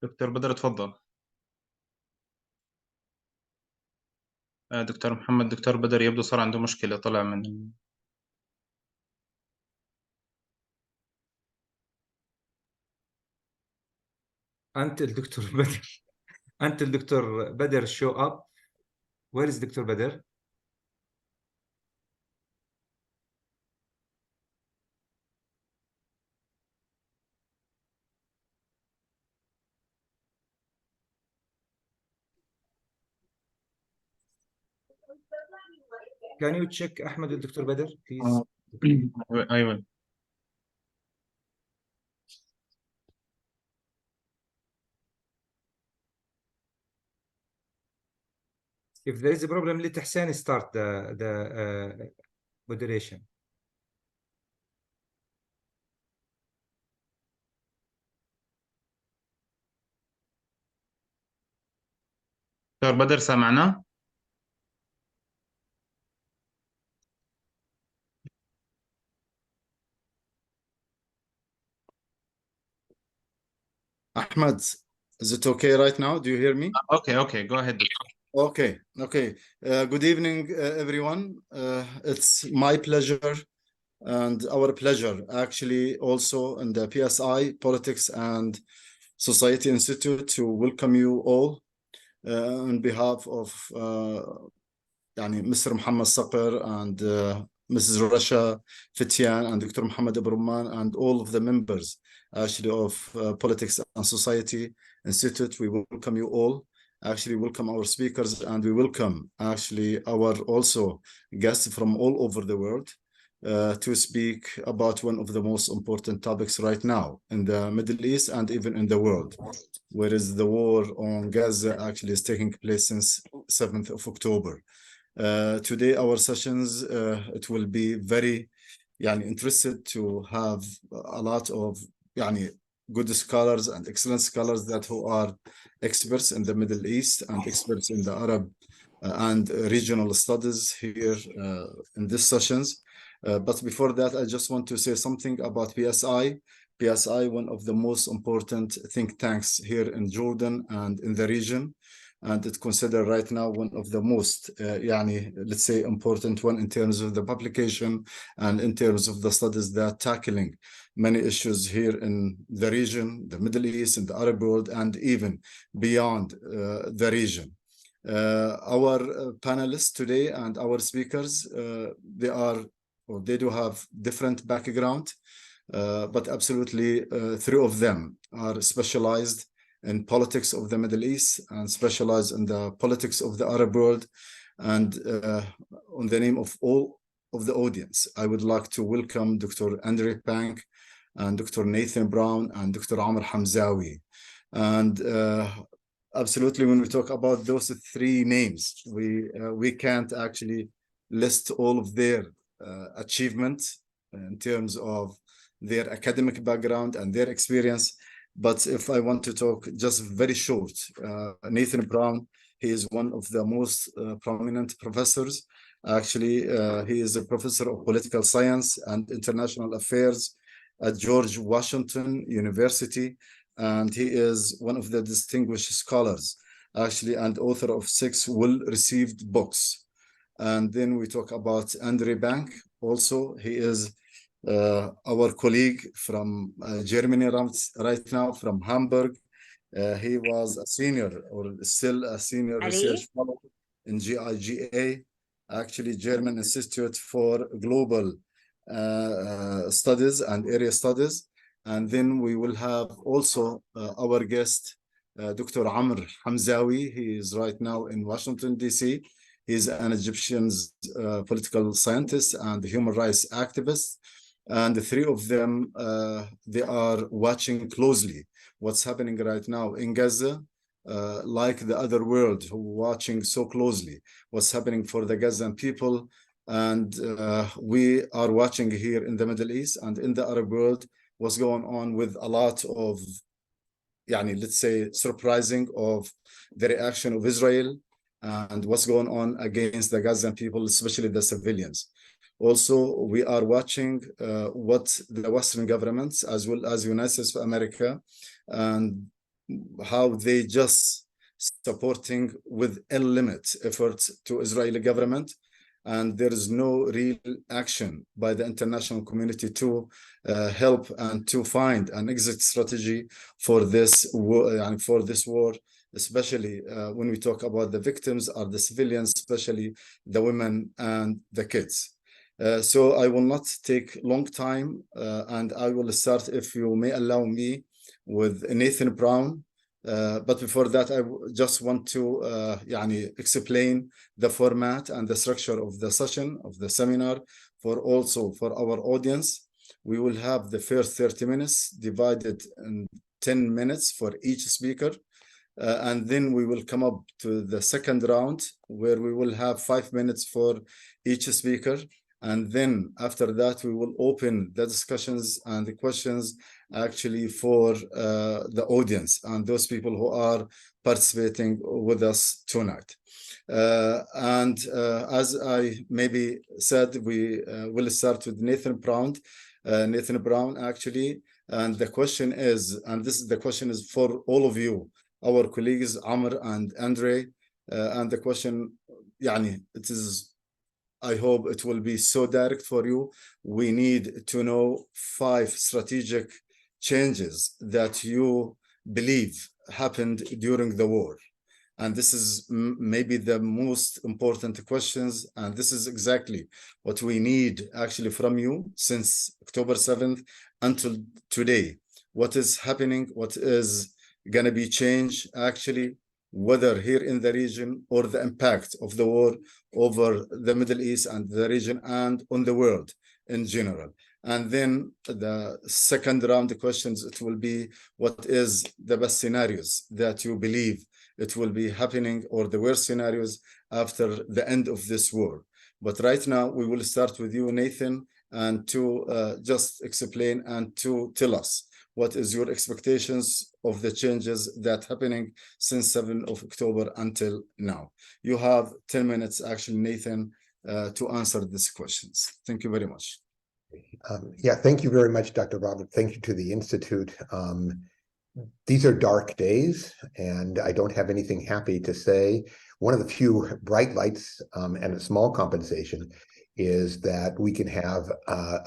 دكتور بدر اتفضل. دكتور محمد، دكتور بدر يبدو صار عنده مشكلة، طلع من أنت الدكتور بدر. أنت الدكتور بدر show up. Where is دكتور بدر؟ Can you check أحمد الدكتور بدر please? أيوة. If there is a problem, let Hussein start the moderation. دكتور بدر سامعنا؟ Ahmed, is it okay right now? Do you hear me? Okay, go ahead. Okay. Good evening, everyone. It's my pleasure and our pleasure, actually, also in the PSI, Politics and Society Institute, to welcome you all on behalf of Mr. Muhammad Saqir and Mrs. Rasha Fitian and Dr. Muhammad Abruman and all of the members actually of Politics and Society Institute. We welcome you all. Actually, welcome our speakers, and we welcome actually our also guests from all over the world to speak about one of the most important topics right now in the Middle East and even in the world, whereas the war on Gaza actually is taking place since 7th of October. Today, our sessions, it will be very interested to have a lot of good scholars and excellent scholars that who are experts in the Middle East and experts in the Arab and regional studies here in these sessions. But before that, I just want to say something about PSI. PSI, one of the most important think tanks here in Jordan and in the region. And it's considered right now one of the most, let's say, important one in terms of the publication and in terms of the studies that are tackling many issues here in the region, the Middle East, and the Arab world, and even beyond the region. Our panelists today and our speakers, they do have different background, but absolutely three of them are specialized in politics of the Middle East and specialize in the politics of the Arab world. And on the name of all of the audience, I would like to welcome Dr. Andre Bank and Dr. Nathan Brown and Dr. Amr Hamzawi. And absolutely, when we talk about those three names, we can't actually list all of their achievements in terms of their academic background and their experience. But if I want to talk just very short, Nathan Brown, he is one of the most prominent professors. Actually, he is a professor of political science and international affairs at George Washington University. And he is one of the distinguished scholars, actually, and author of 6 well-received books. And then we talk about Andre Bank. Also, he is our colleague from Germany right now, from Hamburg. He was a senior, or still a senior research fellow in GIGA, actually German Institute for Global Studies and Area Studies. And then we will have also our guest, Dr. Amr Hamzawi. He is right now in Washington, D.C. He's an Egyptian political scientist and human rights activist. And the three of them, they are watching closely what's happening right now in Gaza, like the other world who are watching so closely what's happening for the Gazan people. And we are watching here in the Middle East and in the Arab world what's going on with a lot of, let's say, surprising of the reaction of Israel and what's going on against the Gazan people, especially the civilians. Also, we are watching what the Western governments, as well as United States of America, and how they just supporting with unlimited efforts to Israeli government, and there is no real action by the international community to help and to find an exit strategy for this war, especially when we talk about the victims are the civilians, especially the women and the kids. So I will not take long time, and I will start, if you may allow me, with Nathan Brown. But before that, I just want to explain the format and the structure of the session, of the seminar, for our audience. We will have the first 30 minutes divided in 10 minutes for each speaker. And then we will come up to the second round, where we will have 5 minutes for each speaker. And then after that, we will open the discussions and the questions actually for the audience and those people who are participating with us tonight. As I maybe said, we will start with Nathan Brown. Nathan Brown, actually, and the question is, and the question is for all of you, our colleagues, Amr and Andre, and the question, it is, I hope it will be so direct for you. We need to know 5 strategic changes that you believe happened during the war. And this is maybe the most important questions. And this is exactly what we need actually from you since October 7th until today. What is happening? What is going to be changed actually, whether here in the region or the impact of the war over the Middle East and the region and on the world in general. And then the second round of questions, it will be, what is the best scenarios that you believe it will be happening, or the worst scenarios after the end of this war? But right now, we will start with you, Nathan, and to just explain and to tell us what is your expectations of the changes that happening since 7th of October until now. You have 10 minutes, actually, Nathan, to answer these questions. Thank you very much. Yeah, thank you very much, Dr. Robert. Thank you to the Institute. These are dark days, and I don't have anything happy to say. One of the few bright lights and a small compensation is that we can have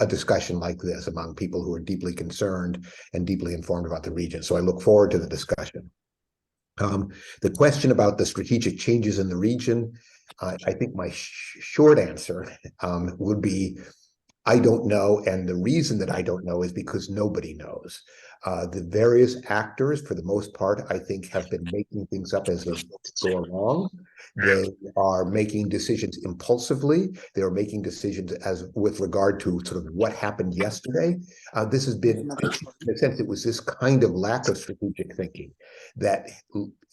a discussion like this among people who are deeply concerned and deeply informed about the region. So I look forward to the discussion. The question about the strategic changes in the region, I think my short answer would be, I don't know, and the reason that I don't know is because nobody knows. The various actors, for the most part, I think, have been making things up as they go along. They are making decisions impulsively. They are making decisions as with regard to sort of what happened yesterday. This has been, in a sense, it was this kind of lack of strategic thinking that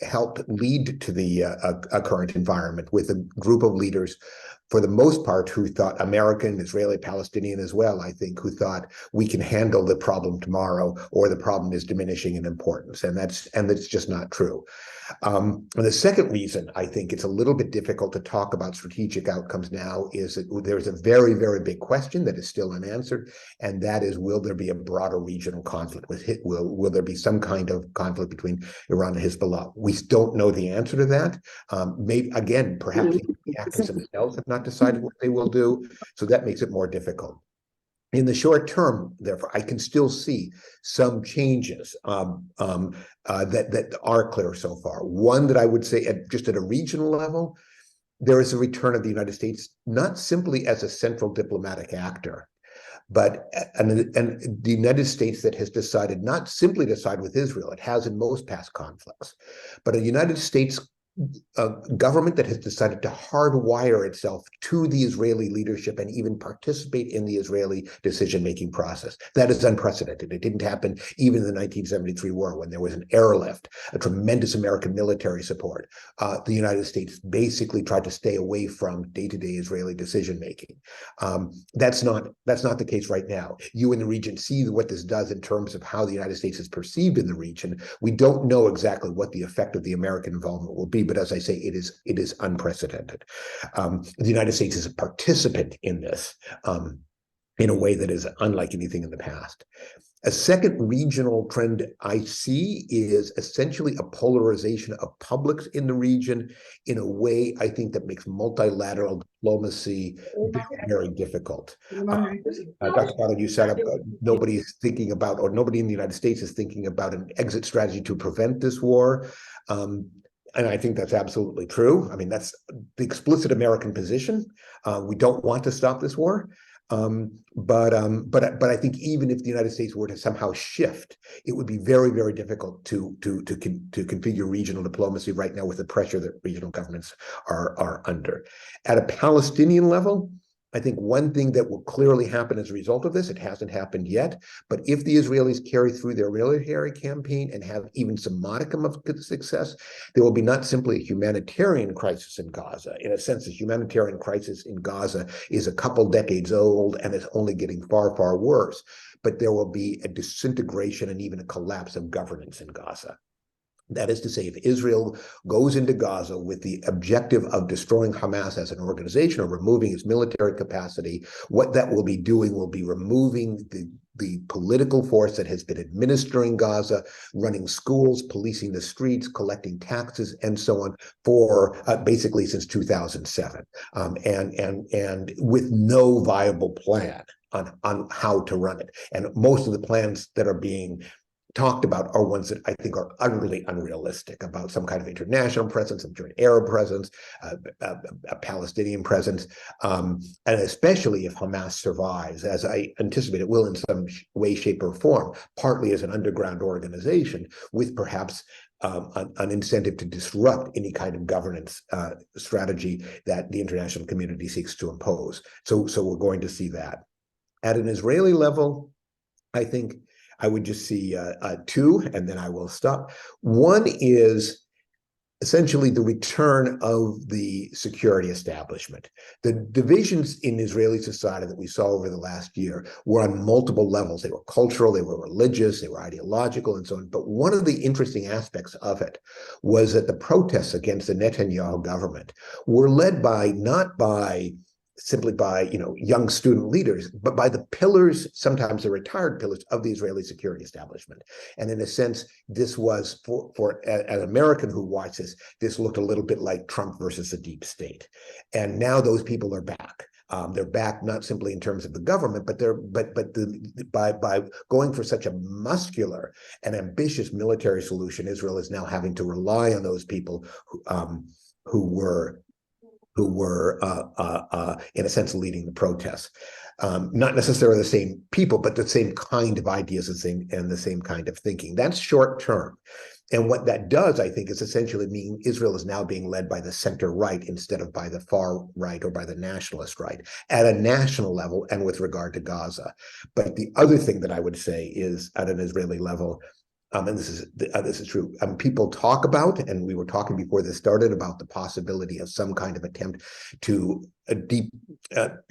helped lead to the current environment, with a group of leaders, for the most part, who thought, American, Israeli, Palestinian as well, I think, who thought we can handle the problem tomorrow, or the problem is diminishing in importance. And that's just not true. The second reason I think it's a little bit difficult to talk about strategic outcomes now is that there's a very, very big question that is still unanswered, and that is, will there be a broader regional conflict? Will there be some kind of conflict between Iran and Hezbollah? We don't know the answer to that. Maybe, again, perhaps the actors themselves have not decided what they will do, so that makes it more difficult. In the short term, therefore, I can still see some changes that are clear so far. One that I would say, just at a regional level, there is a return of the United States, not simply as a central diplomatic actor, but and the United States that has decided not simply to side with Israel, it has in most past conflicts, but a United States government that has decided to hardwire itself to the Israeli leadership and even participate in the Israeli decision-making process. That is unprecedented. It didn't happen even in the 1973 war, when there was an airlift, a tremendous American military support. The United States basically tried to stay away from day-to-day Israeli decision-making. That's not the case right now. You in the region see what this does in terms of how the United States is perceived in the region. We don't know exactly what the effect of the American involvement will be, but as I say, it is unprecedented. The United States is a participant in this in a way that is unlike anything in the past. A second regional trend I see is essentially a polarization of publics in the region in a way I think that makes multilateral diplomacy very, very difficult. Dr. Pollard, you said nobody's thinking about, or nobody in the United States is thinking about an exit strategy to prevent this war. And I think that's absolutely true. I mean, that's the explicit American position. We don't want to stop this war. But I think even if the United States were to somehow shift, it would be very, very difficult to configure regional diplomacy right now with the pressure that regional governments are under. At a Palestinian level, I think one thing that will clearly happen as a result of this, it hasn't happened yet, but if the Israelis carry through their military campaign and have even some modicum of success, there will be not simply a humanitarian crisis in Gaza. In a sense, the humanitarian crisis in Gaza is a couple decades old and is only getting far, far worse, but there will be a disintegration and even a collapse of governance in Gaza. That is to say, if Israel goes into Gaza with the objective of destroying Hamas as an organization or removing its military capacity, what that will be doing will be removing the political force that has been administering Gaza, running schools, policing the streets, collecting taxes, and so on for basically since 2007, and with no viable plan on how to run it. And most of the plans that are being talked about are ones that I think are utterly unrealistic, about some kind of international presence, a joint Arab presence, a Palestinian presence, and especially if Hamas survives, as I anticipate it will in some way, shape, or form, partly as an underground organization with perhaps an incentive to disrupt any kind of governance strategy that the international community seeks to impose. So we're going to see that. At an Israeli level, I think I would just see two, and then I will stop. One is essentially the return of the security establishment. The divisions in Israeli society that we saw over the last year were on multiple levels. They were cultural, they were religious, they were ideological, and so on. But one of the interesting aspects of it was that the protests against the Netanyahu government were led not simply by young student leaders, but by the pillars, sometimes the retired pillars of the Israeli security establishment. And in a sense, this was for an American who watched this looked a little bit like Trump versus the deep state. And now those people are back. They're back not simply in terms of the government, but by going for such a muscular and ambitious military solution, Israel is now having to rely on those people who were in a sense leading the protests. Not necessarily the same people, but the same kind of ideas and the same kind of thinking. That's short term. And what that does, I think, is essentially mean Israel is now being led by the center right instead of by the far right or by the nationalist right at a national level and with regard to Gaza. But the other thing that I would say is at an Israeli level, and this is true. People talk about, and we were talking before this started, about the possibility of some kind of attempt to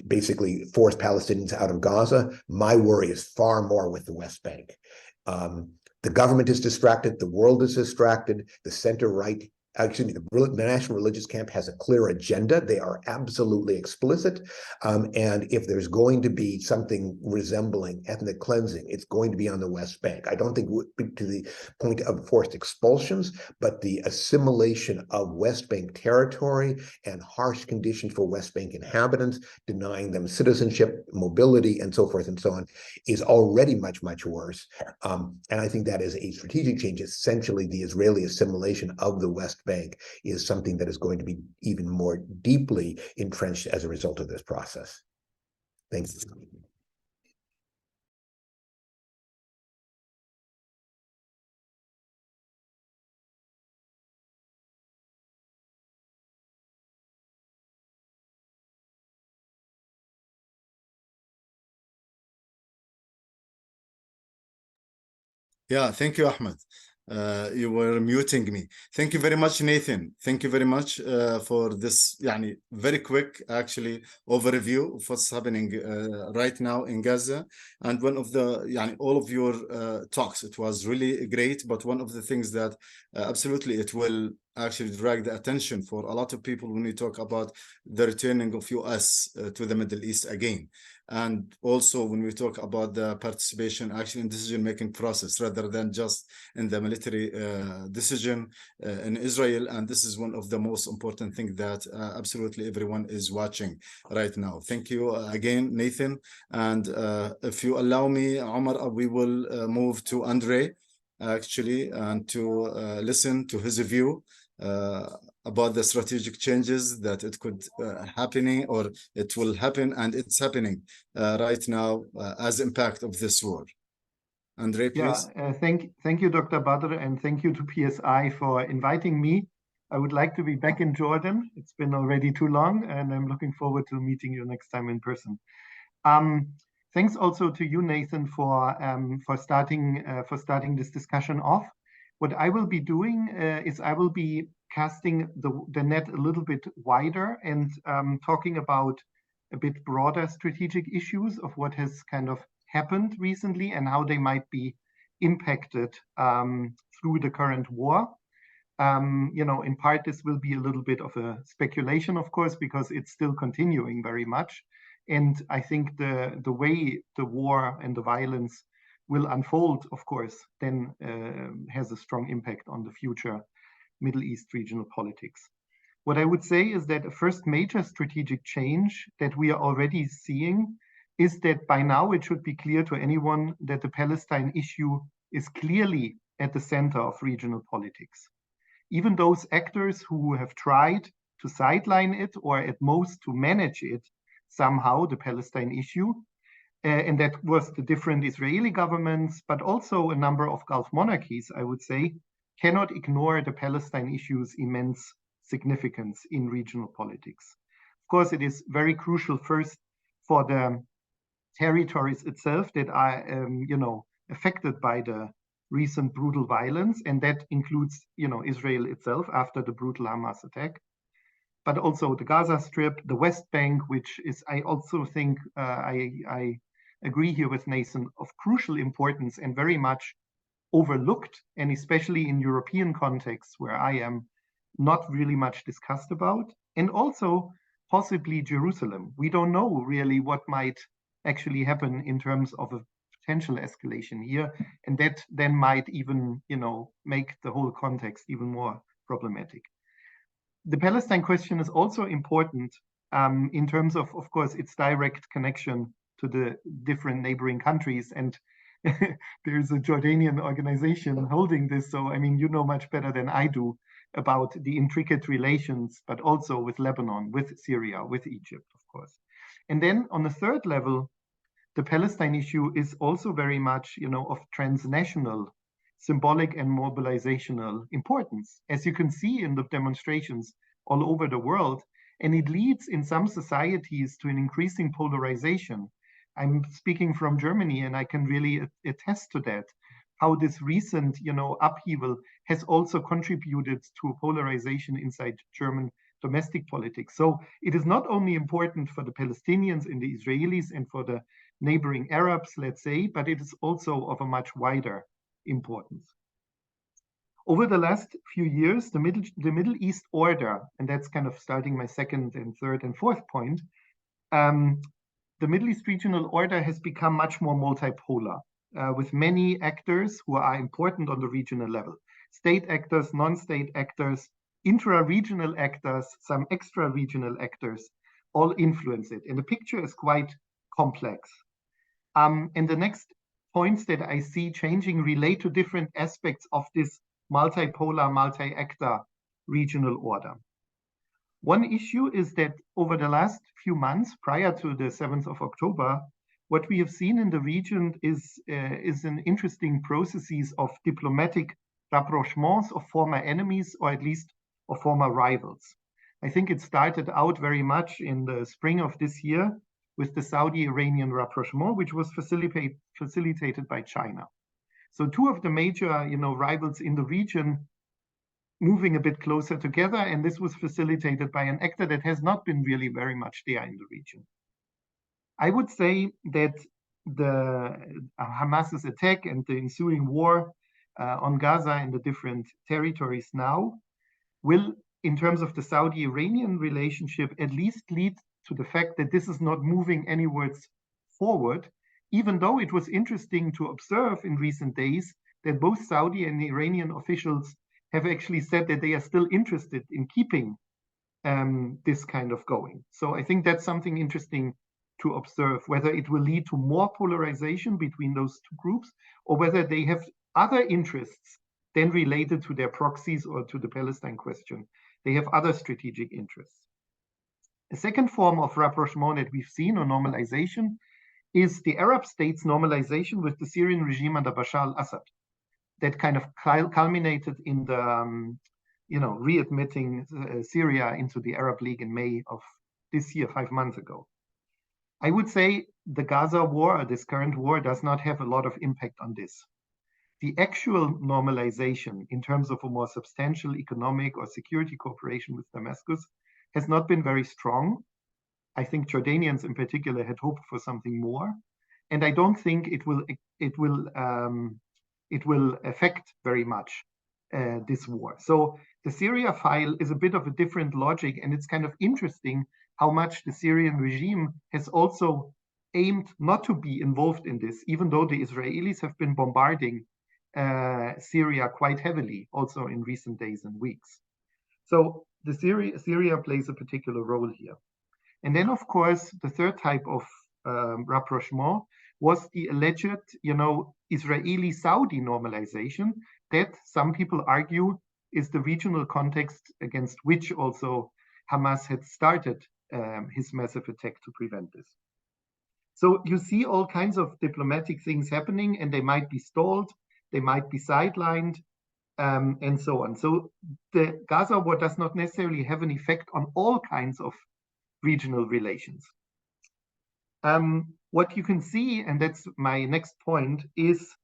basically force Palestinians out of Gaza. My worry is far more with the West Bank. The government is distracted. The world is distracted. The center right, actually, the National Religious Camp has a clear agenda. They are absolutely explicit. And if there's going to be something resembling ethnic cleansing, it's going to be on the West Bank. I don't think to the point of forced expulsions, but the assimilation of West Bank territory and harsh conditions for West Bank inhabitants, denying them citizenship, mobility, and so forth and so on, is already much, much worse. And I think that is a strategic change. Essentially, the Israeli assimilation of the West Bank is something that is going to be even more deeply entrenched as a result of this process. Thanks. Yeah, thank you, Ahmed. You were muting me. Thank you very much, Nathan. Thank you very much for this very quick, actually, overview of what's happening right now in Gaza. And one of the, all of your talks, it was really great. But one of the things that absolutely it will actually drag the attention for a lot of people when we talk about the returning of US to the Middle East again. And also when we talk about the participation actually in decision-making process rather than just in the military decision in Israel. And this is one of the most important things that absolutely everyone is watching right now. Thank you again, Nathan. And if you allow me, Omar, we will move to Andre actually and to listen to his view about the strategic changes that it could happening or it will happen and it's happening right now as impact of this war. Andre, please. Yeah, thank you, Dr. Badr, and thank you to PSI for inviting me. I would like to be back in Jordan. It's been already too long, and I'm looking forward to meeting you next time in person. Thanks also to you, Nathan, for starting this discussion off. What I will be doing is I will be casting the net a little bit wider and talking about a bit broader strategic issues of what has kind of happened recently and how they might be impacted through the current war. In part, this will be a little bit of a speculation, of course, because it's still continuing very much. And I think the way the war and the violence will unfold, of course, then has a strong impact on the future Middle East regional politics. What I would say is that a first major strategic change that we are already seeing is that by now it should be clear to anyone that the Palestine issue is clearly at the center of regional politics. Even those actors who have tried to sideline it or at most to manage it somehow, the Palestine issue, and that was the different Israeli governments, but also a number of Gulf monarchies, I would say, cannot ignore the Palestine issue's immense significance in regional politics. Of course, it is very crucial first for the territories itself that are, affected by the recent brutal violence, and that includes, Israel itself after the brutal Hamas attack, but also the Gaza Strip, the West Bank, which is, I also think, I agree here with Nathan, of crucial importance and very much overlooked, and especially in European contexts where I am, not really much discussed about, and also possibly Jerusalem. We don't know really what might actually happen in terms of a potential escalation here, and that then might even, make the whole context even more problematic. The Palestine question is also important in terms of course, its direct connection to the different neighboring countries. And there's a Jordanian organization holding this. So, I mean, you know much better than I do about the intricate relations, but also with Lebanon, with Syria, with Egypt, of course. And then on the third level, the Palestine issue is also very much, of transnational, symbolic and mobilizational importance, as you can see in the demonstrations all over the world. And it leads in some societies to an increasing polarization. I'm speaking from Germany, and I can really attest to that, how this recent, upheaval has also contributed to a polarization inside German domestic politics. So it is not only important for the Palestinians and the Israelis and for the neighboring Arabs, let's say, but it is also of a much wider importance. Over the last few years, the Middle East order, and that's kind of starting my second and third and fourth point, the Middle East regional order has become much more multipolar, with many actors who are important on the regional level. State actors, non-state actors, intra-regional actors, some extra-regional actors, all influence it. And the picture is quite complex. And the next points that I see changing relate to different aspects of this multipolar, multi-actor regional order. One issue is that over the last few months, prior to the 7th of October, what we have seen in the region is an interesting processes of diplomatic rapprochements of former enemies, or at least of former rivals. I think it started out very much in the spring of this year with the Saudi-Iranian rapprochement, which was facilitated by China. So two of the major, rivals in the region moving a bit closer together, and this was facilitated by an actor that has not been really very much there in the region. I would say that the Hamas's attack and the ensuing war on Gaza and the different territories now will, in terms of the Saudi-Iranian relationship, at least lead to the fact that this is not moving anywhere forward, even though it was interesting to observe in recent days that both Saudi and Iranian officials have actually said that they are still interested in keeping this kind of going. So I think that's something interesting to observe, whether it will lead to more polarization between those two groups, or whether they have other interests than related to their proxies or to the Palestine question. They have other strategic interests. A second form of rapprochement that we've seen, or normalization, is the Arab states' normalization with the Syrian regime under Bashar al-Assad. That kind of culminated in the readmitting Syria into the Arab League in May of this year, 5 months ago. I would say the Gaza war, this current war, does not have a lot of impact on this. The actual normalization in terms of a more substantial economic or security cooperation with Damascus has not been very strong. I think Jordanians in particular had hoped for something more, and I don't think it will affect very much this war. So the Syria file is a bit of a different logic, and it's kind of interesting how much the Syrian regime has also aimed not to be involved in this, even though the Israelis have been bombarding Syria quite heavily also in recent days and weeks. So the Syria plays a particular role here. And then, of course, the third type of rapprochement was the alleged, Israeli-Saudi normalization that some people argue is the regional context against which also Hamas had started his massive attack to prevent this. So you see all kinds of diplomatic things happening, and they might be stalled, they might be sidelined, and so on. So the Gaza war does not necessarily have an effect on all kinds of regional relations. What you can see, and that's my next point, is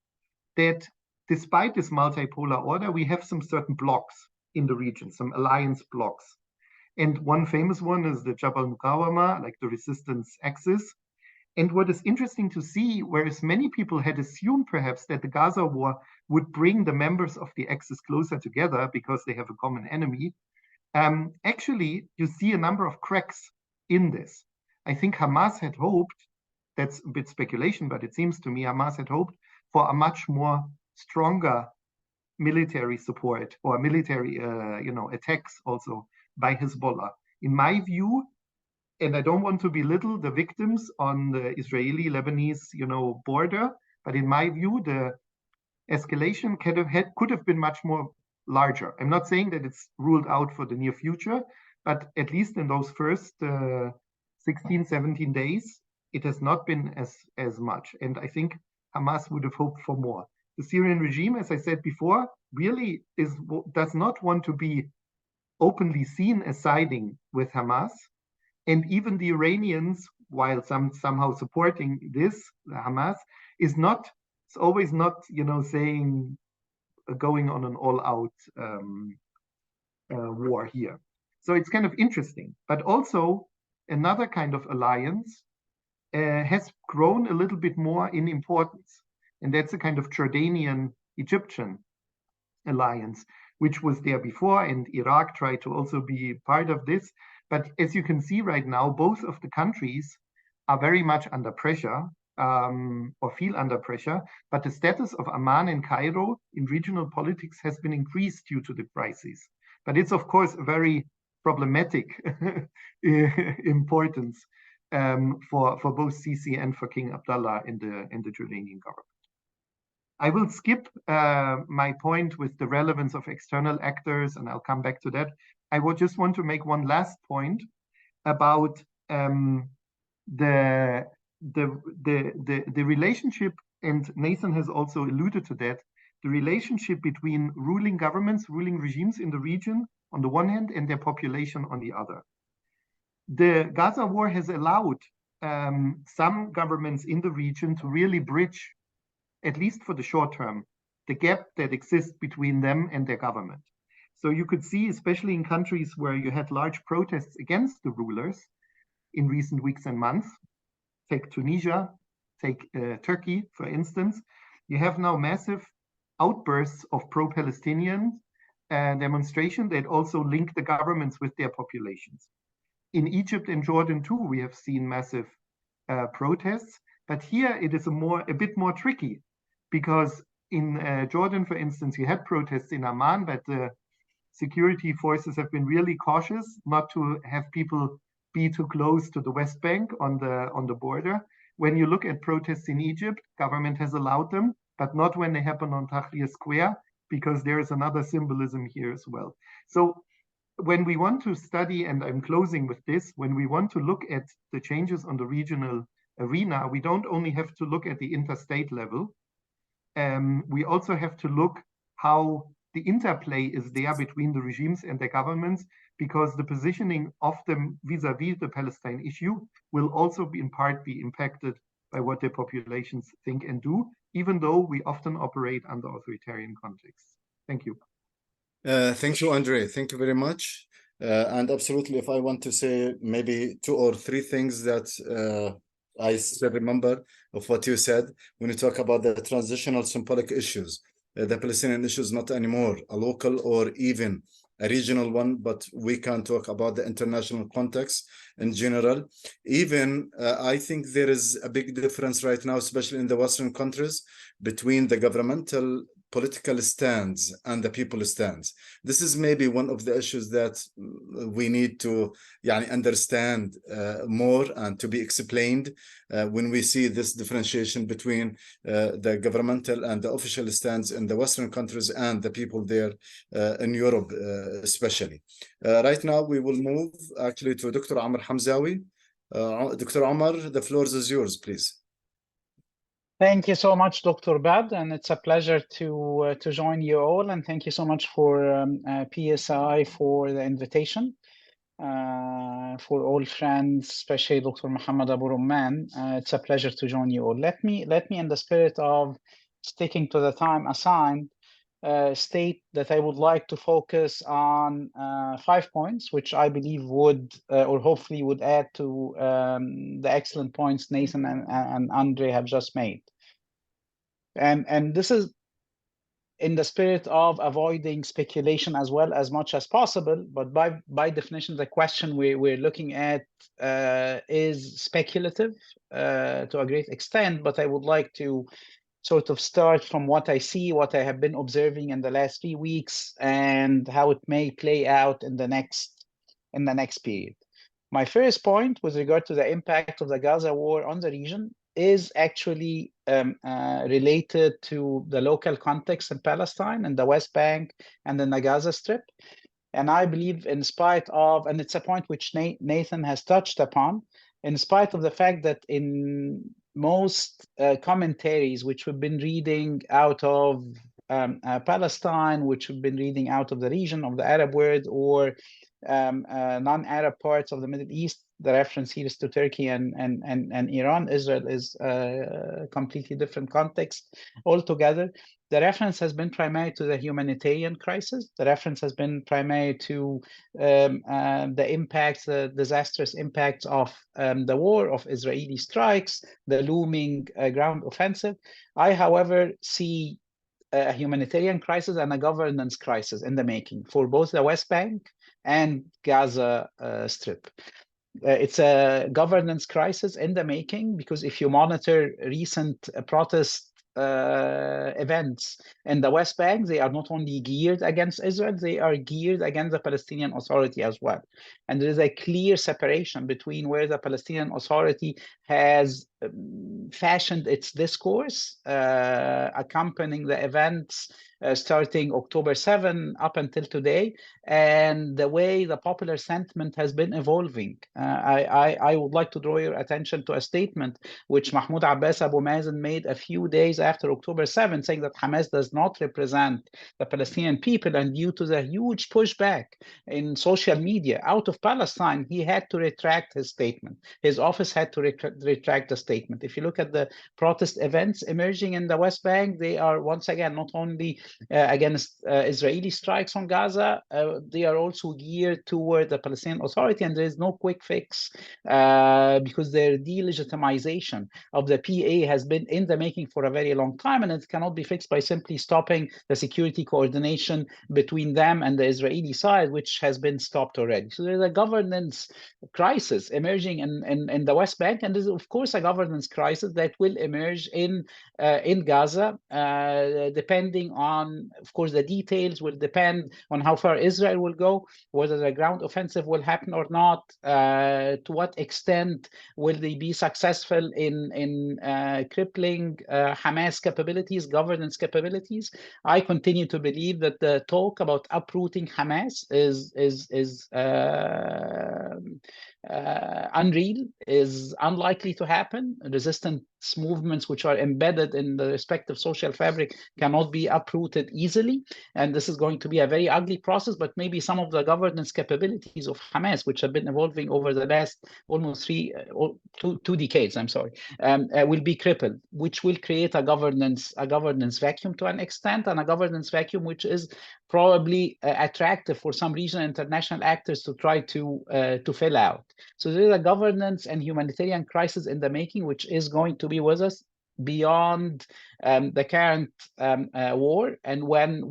that despite this multipolar order, we have some certain blocks in the region, some alliance blocks. And one famous one is the Jabal Muqawama, like the resistance axis. And what is interesting to see, whereas many people had assumed perhaps that the Gaza war would bring the members of the axis closer together because they have a common enemy, actually you see a number of cracks in this. I think Hamas had hoped, that's a bit speculation, but it seems to me Hamas had hoped for a much more stronger military support or military attacks also by Hezbollah. In my view, and I don't want to belittle the victims on the Israeli-Lebanese border, but in my view, the escalation could have been much more larger. I'm not saying that it's ruled out for the near future, but at least in those first 16, 17 days, it has not been as much. And I think Hamas would have hoped for more. The Syrian regime, as I said before, really does not want to be openly seen as siding with Hamas. And even the Iranians, while somehow supporting this, Hamas, it's always not, saying going on an all-out war here. So it's kind of interesting. But also another kind of alliance has grown a little bit more in importance. And that's a kind of Jordanian-Egyptian alliance, which was there before, and Iraq tried to also be part of this. But as you can see right now, both of the countries are very much under pressure or feel under pressure. But the status of Amman and Cairo in regional politics has been increased due to the crisis. But it's, of course, a very problematic importance for both Sisi and for King Abdullah in the Jordanian government. I will skip my point with the relevance of external actors, and I'll come back to that. I would just want to make one last point about the relationship, and Nathan has also alluded to that, the relationship between ruling governments, ruling regimes in the region on the one hand, and their population on the other. The Gaza war has allowed some governments in the region to really bridge, at least for the short term, the gap that exists between them and their government. So you could see, especially in countries where you had large protests against the rulers in recent weeks and months, take Tunisia, take Turkey, for instance, you have now massive outbursts of pro-Palestinian demonstration that also link the governments with their populations. In Egypt and Jordan too, we have seen massive protests, But here it is a bit more tricky, because in Jordan, for instance, you had protests in Amman, but the security forces have been really cautious not to have people be too close to the West Bank on the border. When you look at protests in Egypt, government has allowed them, but not when they happen on Tahrir Square, because there is another symbolism here as well. So when we want to study, and I'm closing with this, when we want to look at the changes on the regional arena, we don't only have to look at the interstate level. We also have to look how the interplay is there between the regimes and the governments, because the positioning of them vis-a-vis the Palestine issue will also be in part be impacted by what their populations think and do, even though we often operate under authoritarian contexts. Thank you. Thank you, Andre. Thank you very much. And absolutely, if I want to say maybe 2 or 3 things that I still remember of what you said, when you talk about the transitional symbolic issues, the Palestinian issue is not anymore a local or even a regional one, but we can talk about the international context in general. Even I think there is a big difference right now, especially in the Western countries, between the governmental political stands and the people stands. This is maybe one of the issues that we need to understand more and to be explained when we see this differentiation between the governmental and the official stands in the Western countries and the people there in Europe especially. Right now we will move actually to Dr. Omar Hamzawi. Dr. Omar, the floor is yours, please. Thank you so much, Dr. Bad, and it's a pleasure to join you all. And thank you so much for PSI for the invitation. For all friends, especially Dr. Muhammad Abu Rumman, it's a pleasure to join you all. Let me, in the spirit of sticking to the time assigned, state that I would like to focus on 5 points, which I believe would, or hopefully would add to the excellent points Nathan and Andre have just made. And this is in the spirit of avoiding speculation as well as much as possible, but by definition, the question we're looking at is speculative to a great extent, but I would like to sort of start from what I see, what I have been observing in the last 3 weeks, and how it may play out in the next period. My first point with regard to the impact of the Gaza war on the region is actually related to the local context in Palestine and the West Bank and in the Gaza Strip. And I believe in spite of, and it's a point which Nathan has touched upon, in spite of the fact that in most commentaries which we've been reading out of Palestine, which we've been reading out of the region of the Arab world or non-Arab parts of the Middle East, the reference here is to Turkey and Iran. Israel is a completely different context altogether. The reference has been primarily to the humanitarian crisis. The reference has been primarily to the impacts, the disastrous impacts of the war, of Israeli strikes, the looming ground offensive. I, however, see a humanitarian crisis and a governance crisis in the making for both the West Bank and Gaza Strip. It's a governance crisis in the making, because if you monitor recent protest events in the West Bank, they are not only geared against Israel, they are geared against the Palestinian Authority as well. And there is a clear separation between where the Palestinian Authority has fashioned its discourse accompanying the events starting October 7 up until today, and the way the popular sentiment has been evolving. I would like to draw your attention to a statement which Mahmoud Abbas Abu Mazen made a few days after October 7, saying that Hamas does not represent the Palestinian people, and due to the huge pushback in social media out of Palestine, he had to retract his statement. His office had to retract the statement. If you look at the protest events emerging in the West Bank, they are once again not only against Israeli strikes on Gaza, they are also geared toward the Palestinian Authority, and there is no quick fix because their delegitimization of the PA has been in the making for a very long time, and it cannot be fixed by simply stopping the security coordination between them and the Israeli side, which has been stopped already. So there's a governance crisis emerging in the West Bank, and there's of course a governance governance crisis that will emerge in Gaza, depending on, of course, the details will depend on how far Israel will go, whether the ground offensive will happen or not, to what extent will they be successful in crippling Hamas capabilities, governance capabilities. I continue to believe that the talk about uprooting Hamas is unreal, is unlikely to happen. Resistance movements which are embedded in the respective social fabric cannot be uprooted easily, and this is going to be a very ugly process. But maybe some of the governance capabilities of Hamas, which have been evolving over the last almost two decades, I'm sorry, will be crippled, which will create a governance vacuum to an extent, and a governance vacuum which is probably attractive for some regional international actors to try to fill out. So there is a governance and humanitarian crisis in the making, which is going to be with us beyond the current war. And when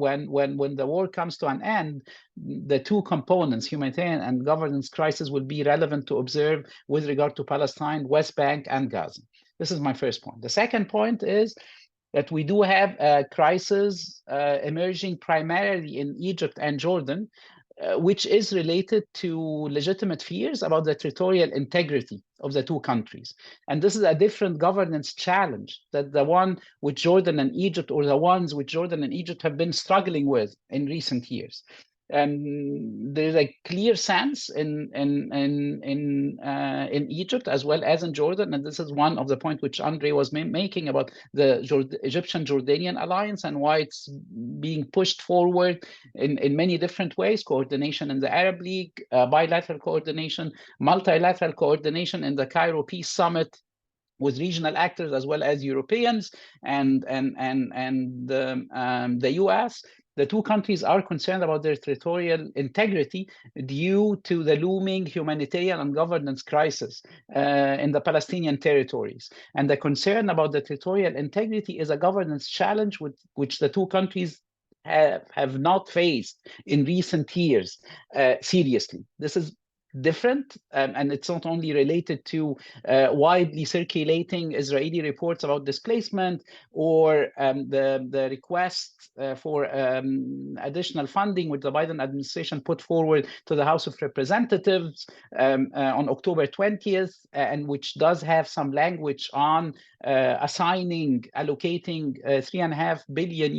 the war comes to an end, the two components, humanitarian and governance crisis, will be relevant to observe with regard to Palestine, West Bank, and Gaza. This is my first point. The second point is that we do have a crisis emerging primarily in Egypt and Jordan, which is related to legitimate fears about the territorial integrity of the two countries. And this is a different governance challenge that the one with Jordan and Egypt, or the ones with Jordan and Egypt, have been struggling with in recent years. There's a clear sense in Egypt as well as in Jordan, and this is one of the points which Andre was making about the Egyptian-Jordanian alliance and why it's being pushed forward in many different ways: coordination in the Arab League, bilateral coordination, multilateral coordination in the Cairo Peace Summit with regional actors as well as Europeans and the US. The two countries are concerned about their territorial integrity due to the looming humanitarian and governance crisis in the Palestinian territories. And the concern about the territorial integrity is a governance challenge which the two countries have not faced in recent years seriously. This is different, and it's not only related to widely circulating Israeli reports about displacement or the request for additional funding which the Biden administration put forward to the House of Representatives on October 20th, and which does have some language on allocating $3.5 billion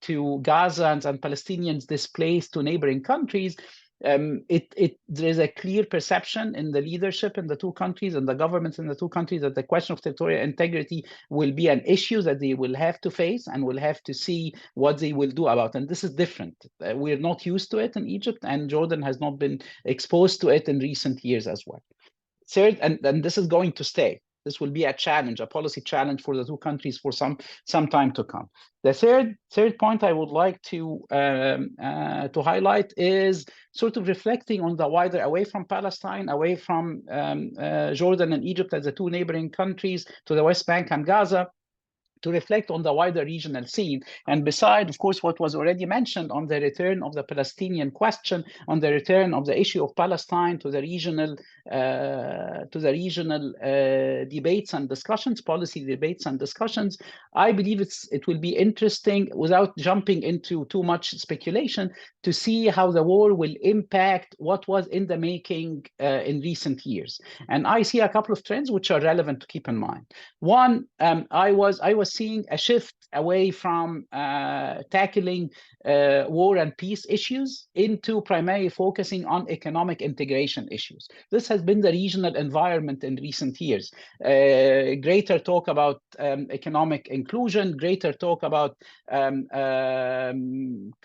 to Gazans and Palestinians displaced to neighboring countries. There is a clear perception in the leadership in the two countries and the governments in the two countries that the question of territorial integrity will be an issue that they will have to face and will have to see what they will do about. And this is different. We're not used to it in Egypt, and Jordan has not been exposed to it in recent years as well. Third, and this is going to stay. This will be a challenge, a policy challenge for the two countries for some time to come. The third point I would like to highlight is sort of reflecting on the wider, away from Palestine, away from Jordan and Egypt as the two neighboring countries, to the West Bank and Gaza, to reflect on the wider regional scene. And beside, of course, what was already mentioned on the return of the Palestinian question, on the return of the issue of Palestine to the regional debates and discussions, policy debates and discussions, I believe it will be interesting, without jumping into too much speculation, to see how the war will impact what was in the making in recent years. And I see a couple of trends which are relevant to keep in mind. One, I was seeing a shift away from tackling war and peace issues into primarily focusing on economic integration issues. This has been the regional environment in recent years. Greater talk about economic inclusion, greater talk about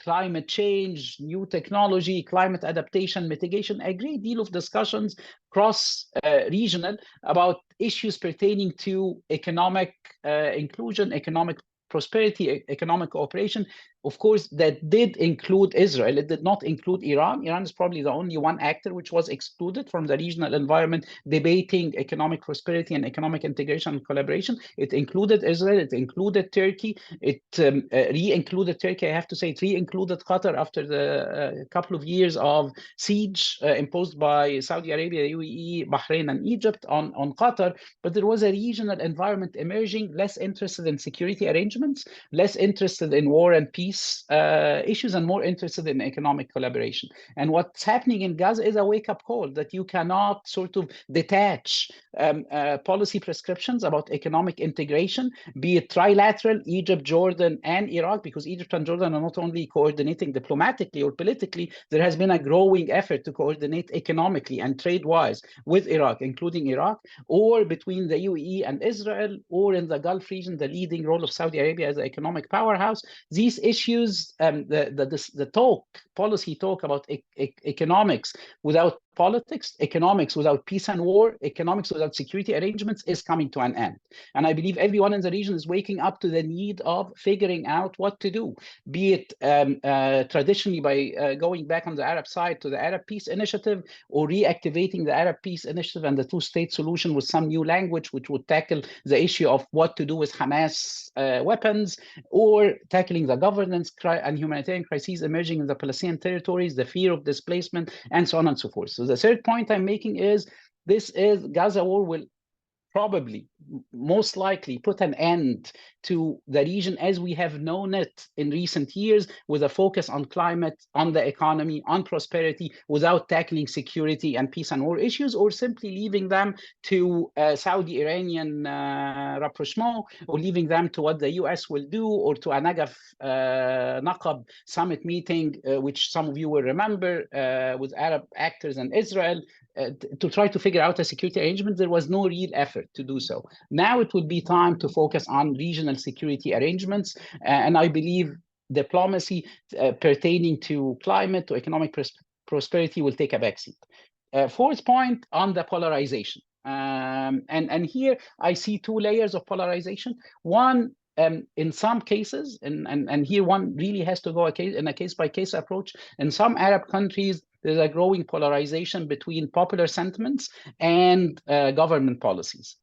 climate change, new technology, climate adaptation, mitigation, a great deal of discussions cross-regional about issues pertaining to economic inclusion, economic prosperity, economic cooperation. Of course, that did include Israel. It did not include Iran. Iran is probably the only one actor which was excluded from the regional environment debating economic prosperity and economic integration and collaboration. It included Israel. It included Turkey. It re-included Turkey. I have to say, it re-included Qatar after the couple of years of siege imposed by Saudi Arabia, UAE, Bahrain, and Egypt on Qatar. But there was a regional environment emerging, less interested in security arrangements, less interested in war and peace issues, and more interested in economic collaboration. And what's happening in Gaza is a wake-up call that you cannot sort of detach policy prescriptions about economic integration, be it trilateral, Egypt, Jordan, and Iraq, because Egypt and Jordan are not only coordinating diplomatically or politically, there has been a growing effort to coordinate economically and trade-wise with Iraq, including Iraq, or between the UAE and Israel, or in the Gulf region, the leading role of Saudi Arabia as an economic powerhouse. These issues, the policy talk about economics without politics, economics without peace and war, economics without security arrangements is coming to an end. And I believe everyone in the region is waking up to the need of figuring out what to do, be it traditionally by going back on the Arab side to the Arab Peace Initiative, or reactivating the Arab Peace Initiative and the two-state solution with some new language, which would tackle the issue of what to do with Hamas weapons, or tackling the governance and humanitarian crises emerging in the Palestinian territories, the fear of displacement, and so on and so forth. So the third point I'm making is Gaza war will probably, most likely, put an end to the region as we have known it in recent years, with a focus on climate, on the economy, on prosperity, without tackling security and peace and war issues, or simply leaving them to Saudi-Iranian rapprochement, or leaving them to what the US will do, or to a Naqab summit meeting, which some of you will remember, with Arab actors and Israel, to try to figure out a security arrangement. There was no real effort to do so. Now it would be time to focus on regional security arrangements, and I believe diplomacy pertaining to climate, to economic prosperity will take a backseat. Fourth point on the polarization. And here I see two layers of polarization. One, in some cases, and here one really has to go in a case-by-case approach. In some Arab countries, there's a growing polarization between popular sentiments and government policies.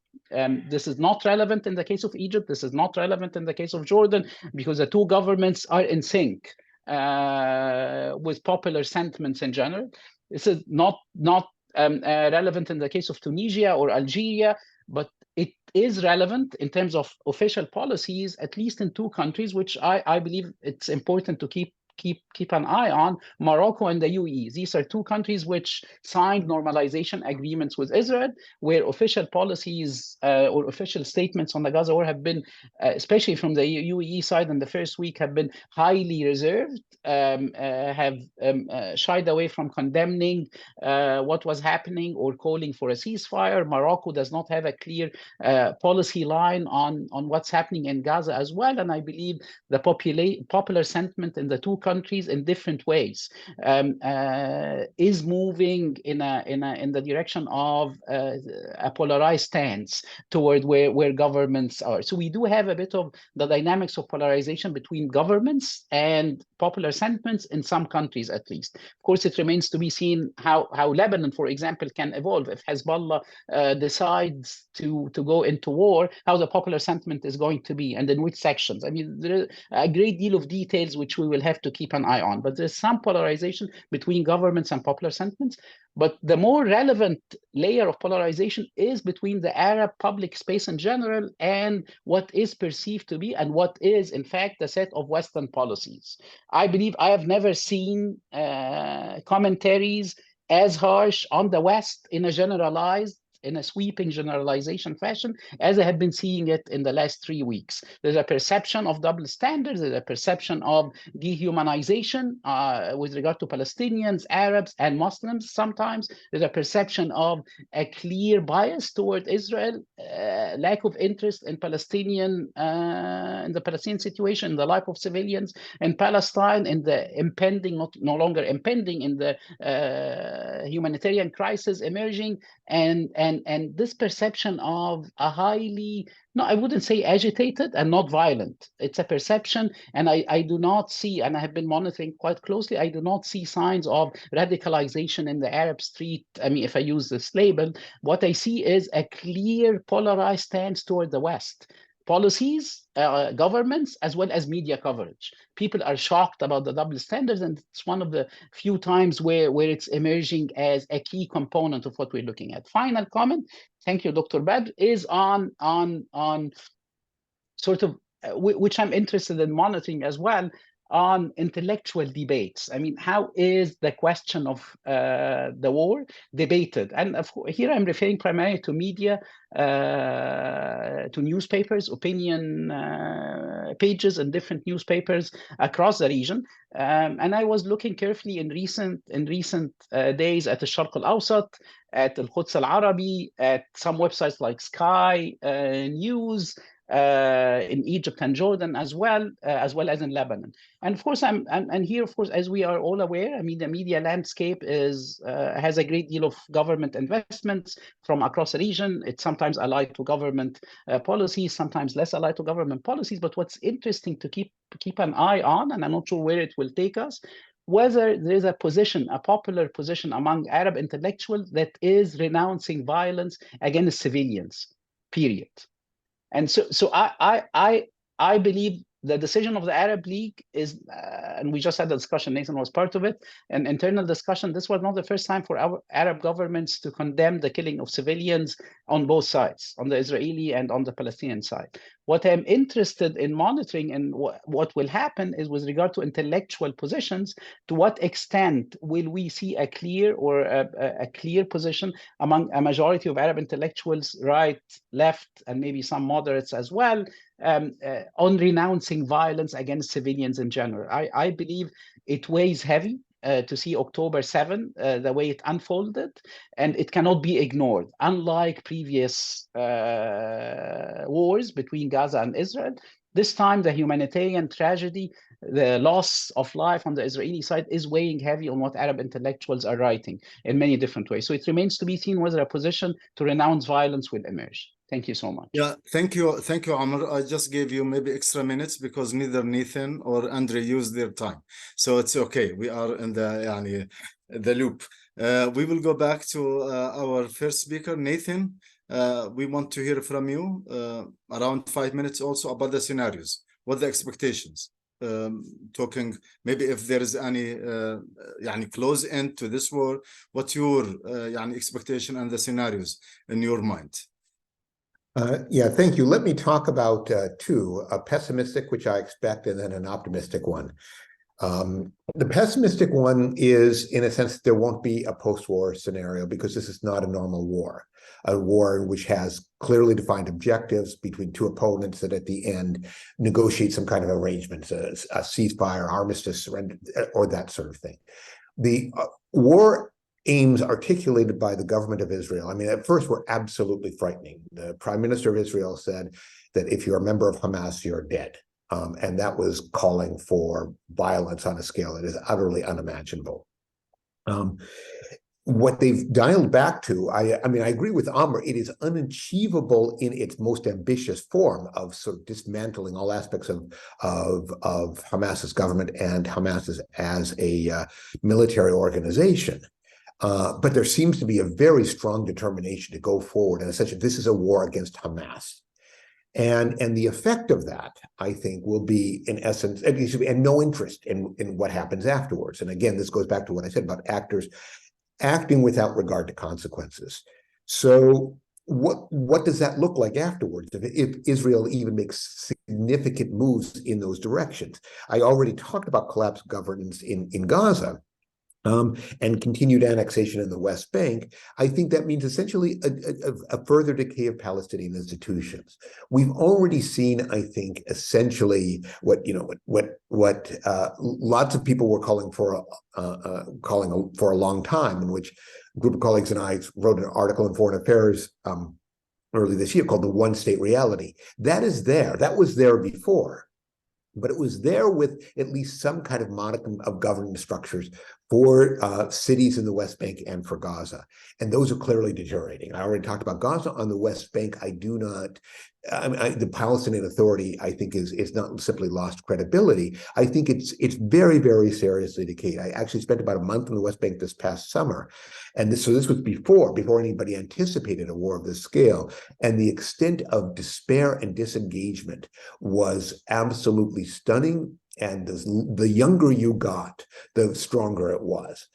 This is not relevant in the case of Egypt. This is not relevant in the case of Jordan, because the two governments are in sync with popular sentiments in general. This is not relevant in the case of Tunisia or Algeria, but it is relevant in terms of official policies, at least in two countries, which I believe it's important to keep an eye on: Morocco and the UAE. These are two countries which signed normalization agreements with Israel, where official policies or official statements on the Gaza war have been, especially from the UAE side in the first week, have been highly reserved, have shied away from condemning what was happening or calling for a ceasefire. Morocco does not have a clear policy line on what's happening in Gaza as well, and I believe the popular sentiment in the two countries in different ways is moving in the direction of a polarized stance toward where governments are. So we do have a bit of the dynamics of polarization between governments and popular sentiments in some countries, at least. Of course, it remains to be seen how Lebanon, for example, can evolve. If Hezbollah decides to go into war, how the popular sentiment is going to be, and in which sections. I mean, there is a great deal of details which we will have to keep an eye on, but there's some polarization between governments and popular sentiments. But the more relevant layer of polarization is between the Arab public space in general and what is perceived to be, and what is, in fact, the set of Western policies. I believe I have never seen commentaries as harsh on the West in a sweeping generalization fashion as I have been seeing it in the last 3 weeks. There's a perception of double standards. There's a perception of dehumanization with regard to Palestinians, Arabs, and Muslims. Sometimes there's a perception of a clear bias toward Israel, lack of interest in the Palestinian situation, in the life of civilians in Palestine, in the impending, no longer impending, in the humanitarian crisis emerging, and and this perception of a highly, no, I wouldn't say agitated and not violent. It's a perception, and I do not see, and I have been monitoring quite closely, I do not see signs of radicalization in the Arab street. I mean, if I use this label, what I see is a clear polarized stance toward the West. Policies, governments, as well as media coverage. People are shocked about the double standards, and it's one of the few times where it's emerging as a key component of what we're looking at. Final comment, thank you, Dr. Badr, is on sort of, which I'm interested in monitoring as well, on intellectual debates. I mean, how is the question of the war debated? And here I'm referring primarily to media, to newspapers, opinion pages in different newspapers across the region. And I was looking carefully in recent days at the Sharq al-Awsat, at Al-Quds al-Arabi, at some websites like Sky News, in Egypt and Jordan as well as in Lebanon. And of course, and here, of course, as we are all aware, I mean, the media landscape is has a great deal of government investments from across the region. It's sometimes allied to government policies, sometimes less allied to government policies. But what's interesting to keep an eye on, and I'm not sure where it will take us, whether there is a position, a popular position among Arab intellectuals that is renouncing violence against civilians, period. And so I believe the decision of the Arab League is, and we just had a discussion, Nathan was part of it, an internal discussion. This was not the first time for our Arab governments to condemn the killing of civilians on both sides, on the Israeli and on the Palestinian side. What I'm interested in monitoring and what will happen is with regard to intellectual positions, to what extent will we see a clear or a clear position among a majority of Arab intellectuals, right, left, and maybe some moderates as well, on renouncing violence against civilians in general. I believe it weighs heavy to see October 7, the way it unfolded, and it cannot be ignored. Unlike previous wars between Gaza and Israel, this time the humanitarian tragedy, the loss of life on the Israeli side, is weighing heavy on what Arab intellectuals are writing in many different ways. So it remains to be seen whether a position to renounce violence will emerge. Thank you so much. Yeah, thank you, Amr. I just gave you maybe extra minutes because neither Nathan or Andre used their time, so it's okay. We are in the loop. We will go back to our first speaker, Nathan. We want to hear from you around 5 minutes also about the scenarios. What the expectations? Talking maybe if there is any close end to this war. What's your expectation and the scenarios in your mind? Yeah, thank you. Let me talk about two, a pessimistic, which I expect, and then an optimistic one. The pessimistic one is, in a sense, there won't be a post-war scenario because this is not a normal war, a war which has clearly defined objectives between two opponents that at the end negotiate some kind of arrangements, a ceasefire, armistice, surrender, or that sort of thing. The war aims articulated by the government of Israel, I mean, at first were absolutely frightening. The Prime Minister of Israel said that if you're a member of Hamas, you're dead. And that was calling for violence on a scale that is utterly unimaginable. What they've dialed back to, I mean, I agree with Amr, it is unachievable in its most ambitious form of sort of dismantling all aspects of Hamas's government and Hamas as a military organization. But there seems to be a very strong determination to go forward, and essentially this is a war against Hamas. And the effect of that, I think, will be, in essence, and no interest in what happens afterwards. And again, this goes back to what I said about actors acting without regard to consequences. So what does that look like afterwards if Israel even makes significant moves in those directions? I already talked about collapsed governance in Gaza. And continued annexation in the West Bank. I think that means essentially a further decay of Palestinian institutions. We've already seen, I think, essentially what lots of people were calling for a long time, in which a group of colleagues and I wrote an article in Foreign Affairs early this year called "The One State Reality." That is there. That was there before. but it was there with at least some kind of modicum of governance structures for cities in the West Bank and for Gaza. And those are clearly deteriorating. I already talked about Gaza. On the West Bank, I do not, the Palestinian Authority, I think, is not simply lost credibility. I think it's very, very seriously decayed. I actually spent about a month in the West Bank this past summer. And so this was before anybody anticipated a war of this scale. And the extent of despair and disengagement was absolutely stunning. And the younger you got, the stronger it was.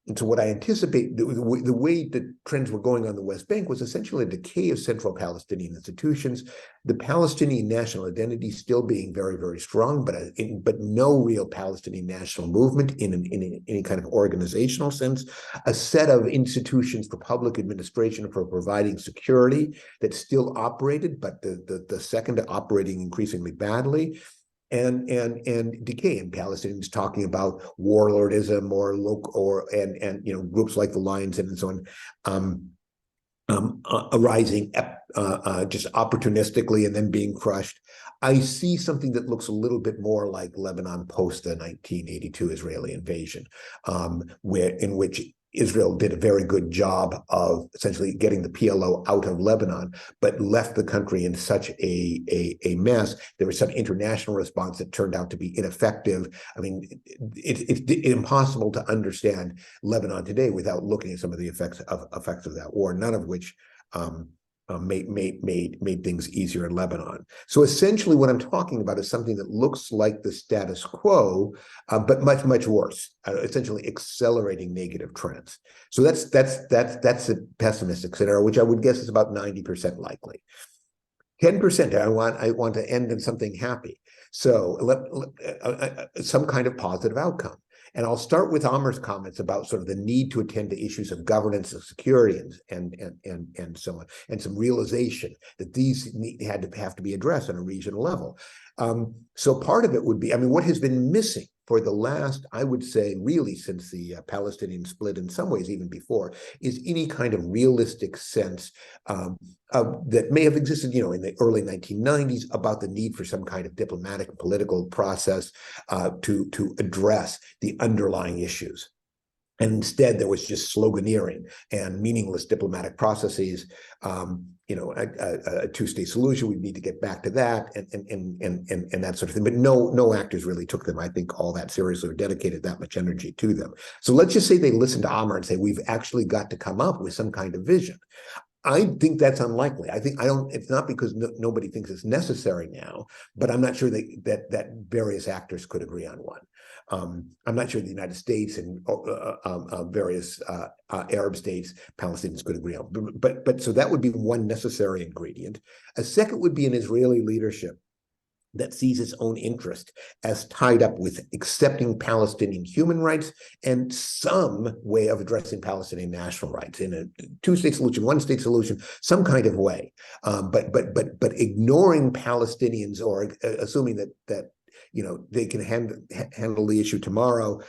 And so what I anticipate, the way the trends were going on the West Bank was essentially a decay of central Palestinian institutions, the Palestinian national identity still being very, very strong, but no real Palestinian national movement in any kind of organizational sense, a set of institutions for public administration for providing security that still operated, but the second operating increasingly badly. And decay, and Palestinians talking about warlordism or local and groups like the Lions and so on arising just opportunistically and then being crushed. I see something that looks a little bit more like Lebanon post the 1982 Israeli invasion, in which Israel did a very good job of essentially getting the PLO out of Lebanon, but left the country in such a mess. There was some international response that turned out to be ineffective. I mean, it's impossible to understand Lebanon today without looking at some of the effects of that war, none of which made things easier in Lebanon. So essentially what I'm talking about is something that looks like the status quo, but much, much worse, essentially accelerating negative trends. So that's a pessimistic scenario, which I would guess is about 90% likely. 10%, I want to end in something happy. So some kind of positive outcome. And I'll start with Amar's comments about sort of the need to attend to issues of governance and security and so on, and some realization that these have to be addressed on a regional level. So part of it would be, I mean, what has been missing for the last, I would say, really since the Palestinian split, in some ways even before, is any kind of realistic sense that may have existed, in the early 1990s about the need for some kind of diplomatic and political process to address the underlying issues. And instead, there was just sloganeering and meaningless diplomatic processes. A two-state solution. We need to get back to that, and that sort of thing. But no actors really took them, I think, all that seriously or dedicated that much energy to them. So let's just say they listened to Amar and say, we've actually got to come up with some kind of vision. I think that's unlikely. It's not because nobody thinks it's necessary now, but I'm not sure that various actors could agree on one. I'm not sure the United States and various Arab states, Palestinians could agree on. But so that would be one necessary ingredient. A second would be an Israeli leadership that sees its own interest as tied up with accepting Palestinian human rights and some way of addressing Palestinian national rights in a two-state solution, one-state solution, some kind of way. But ignoring Palestinians or assuming that they can handle the issue tomorrow.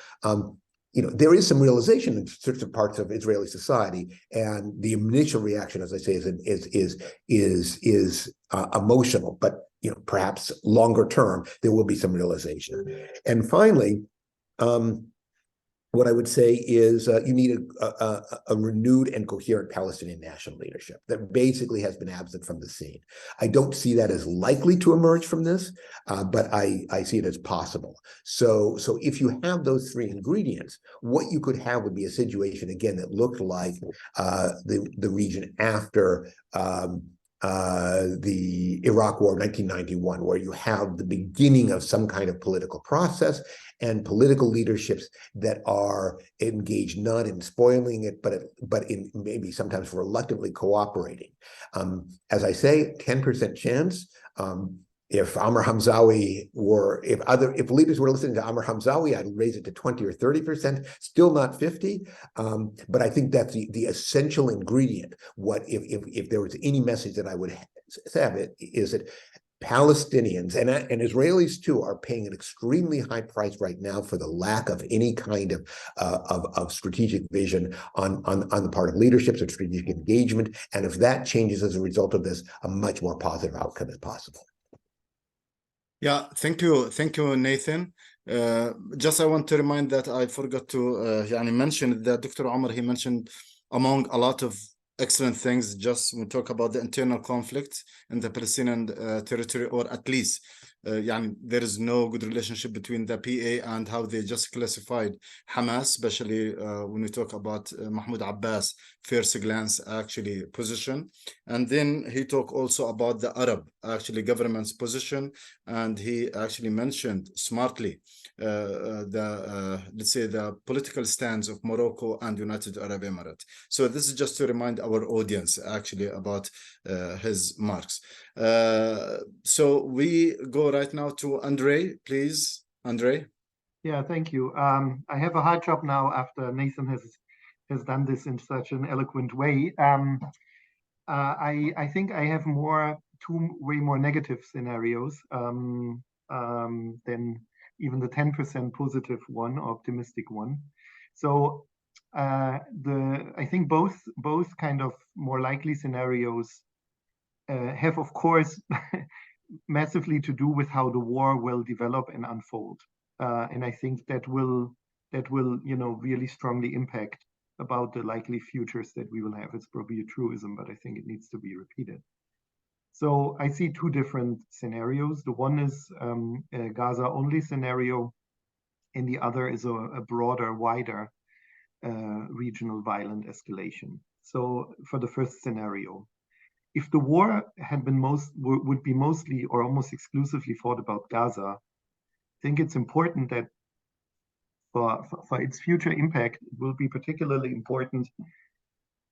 There is some realization in certain parts of Israeli society, and the initial reaction, as I say, is emotional. But perhaps longer term, there will be some realization. And finally, what I would say is you need a renewed and coherent Palestinian national leadership that basically has been absent from the scene. I don't see that as likely to emerge from this, but I see it as possible. So if you have those three ingredients, what you could have would be a situation, again, that looked like the region after the Iraq War of 1991, where you have the beginning of some kind of political process and political leaderships that are engaged not in spoiling it, but in maybe sometimes reluctantly cooperating. As I say, 10% chance. If Amr Hamzawi if leaders were listening to Amr Hamzawi, I'd raise it to 20 or 30%, still not 50. But I think that's the essential ingredient. If there was any message that I would have, it is that Palestinians and Israelis too are paying an extremely high price right now for the lack of any kind of strategic vision on the part of leadership or strategic engagement. And if that changes as a result of this, a much more positive outcome is possible. Yeah, thank you, Nathan. Just I want to remind that I forgot to يعني mention that Dr. Omar, he mentioned among a lot of excellent things, just we talk about the internal conflict in the Palestinian territory, or at least يعني there is no good relationship between the PA and how they just classified Hamas, especially when we talk about Mahmoud Abbas first glance actually position. And then he talked also about the Arab actually government's position, and he actually mentioned smartly let's say the political stance of Morocco and United Arab Emirates. So this is just to remind our audience actually about his marks. So we go right now to Andre, please. Andre. Yeah, thank you. I have a hard job now after Nathan has done this in such an eloquent way. I think I have two way more negative scenarios than even the 10% positive one or optimistic one. So I think both kind of more likely scenarios have, of course, massively to do with how the war will develop and unfold. And I think that will really strongly impact about the likely futures that we will have. It's probably a truism, but I think it needs to be repeated. So I see two different scenarios. The one is a Gaza-only scenario, and the other is a broader, wider regional violent escalation. So for the first scenario, if the war had been would be mostly or almost exclusively fought about Gaza, I think it's important that for its future impact, it will be particularly important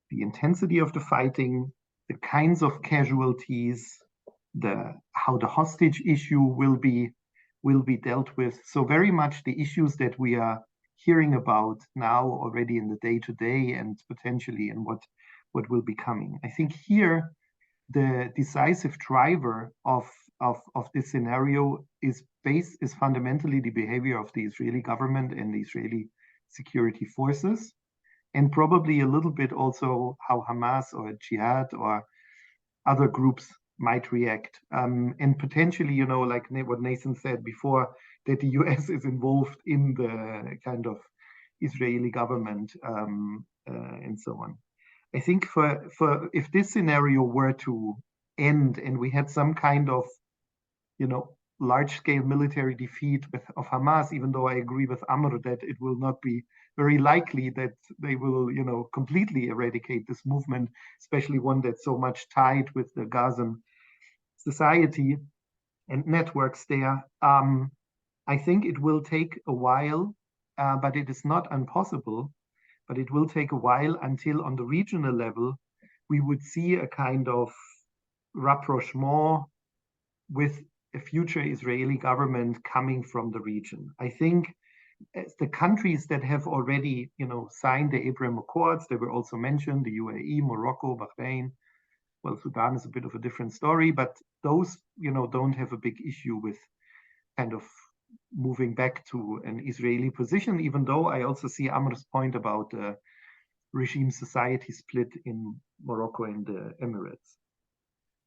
the intensity of the fighting, the kinds of casualties, how the hostage issue will be dealt with. So very much the issues that we are hearing about now already in the day-to-day and potentially in what will be coming. I think here the decisive driver of this scenario is fundamentally the behavior of the Israeli government and the Israeli security forces, and probably a little bit also how Hamas or Jihad or other groups might react. And potentially, like what Nathan said before, that the US is involved in the kind of Israeli government and so on. I think for if this scenario were to end and we had some kind of, large-scale military defeat of Hamas, even though I agree with Amr that it will not be very likely that they will, completely eradicate this movement, especially one that's so much tied with the Gazan society and networks there. I think it will take a while, but it is not impossible. But it will take a while until on the regional level, we would see a kind of rapprochement with a future Israeli government coming from the region. I think the countries that have already, signed the Abraham Accords, they were also mentioned, the UAE, Morocco, Bahrain. Well, Sudan is a bit of a different story, but those, don't have a big issue with kind of moving back to an Israeli position, even though I also see Amr's point about regime society split in Morocco and the Emirates.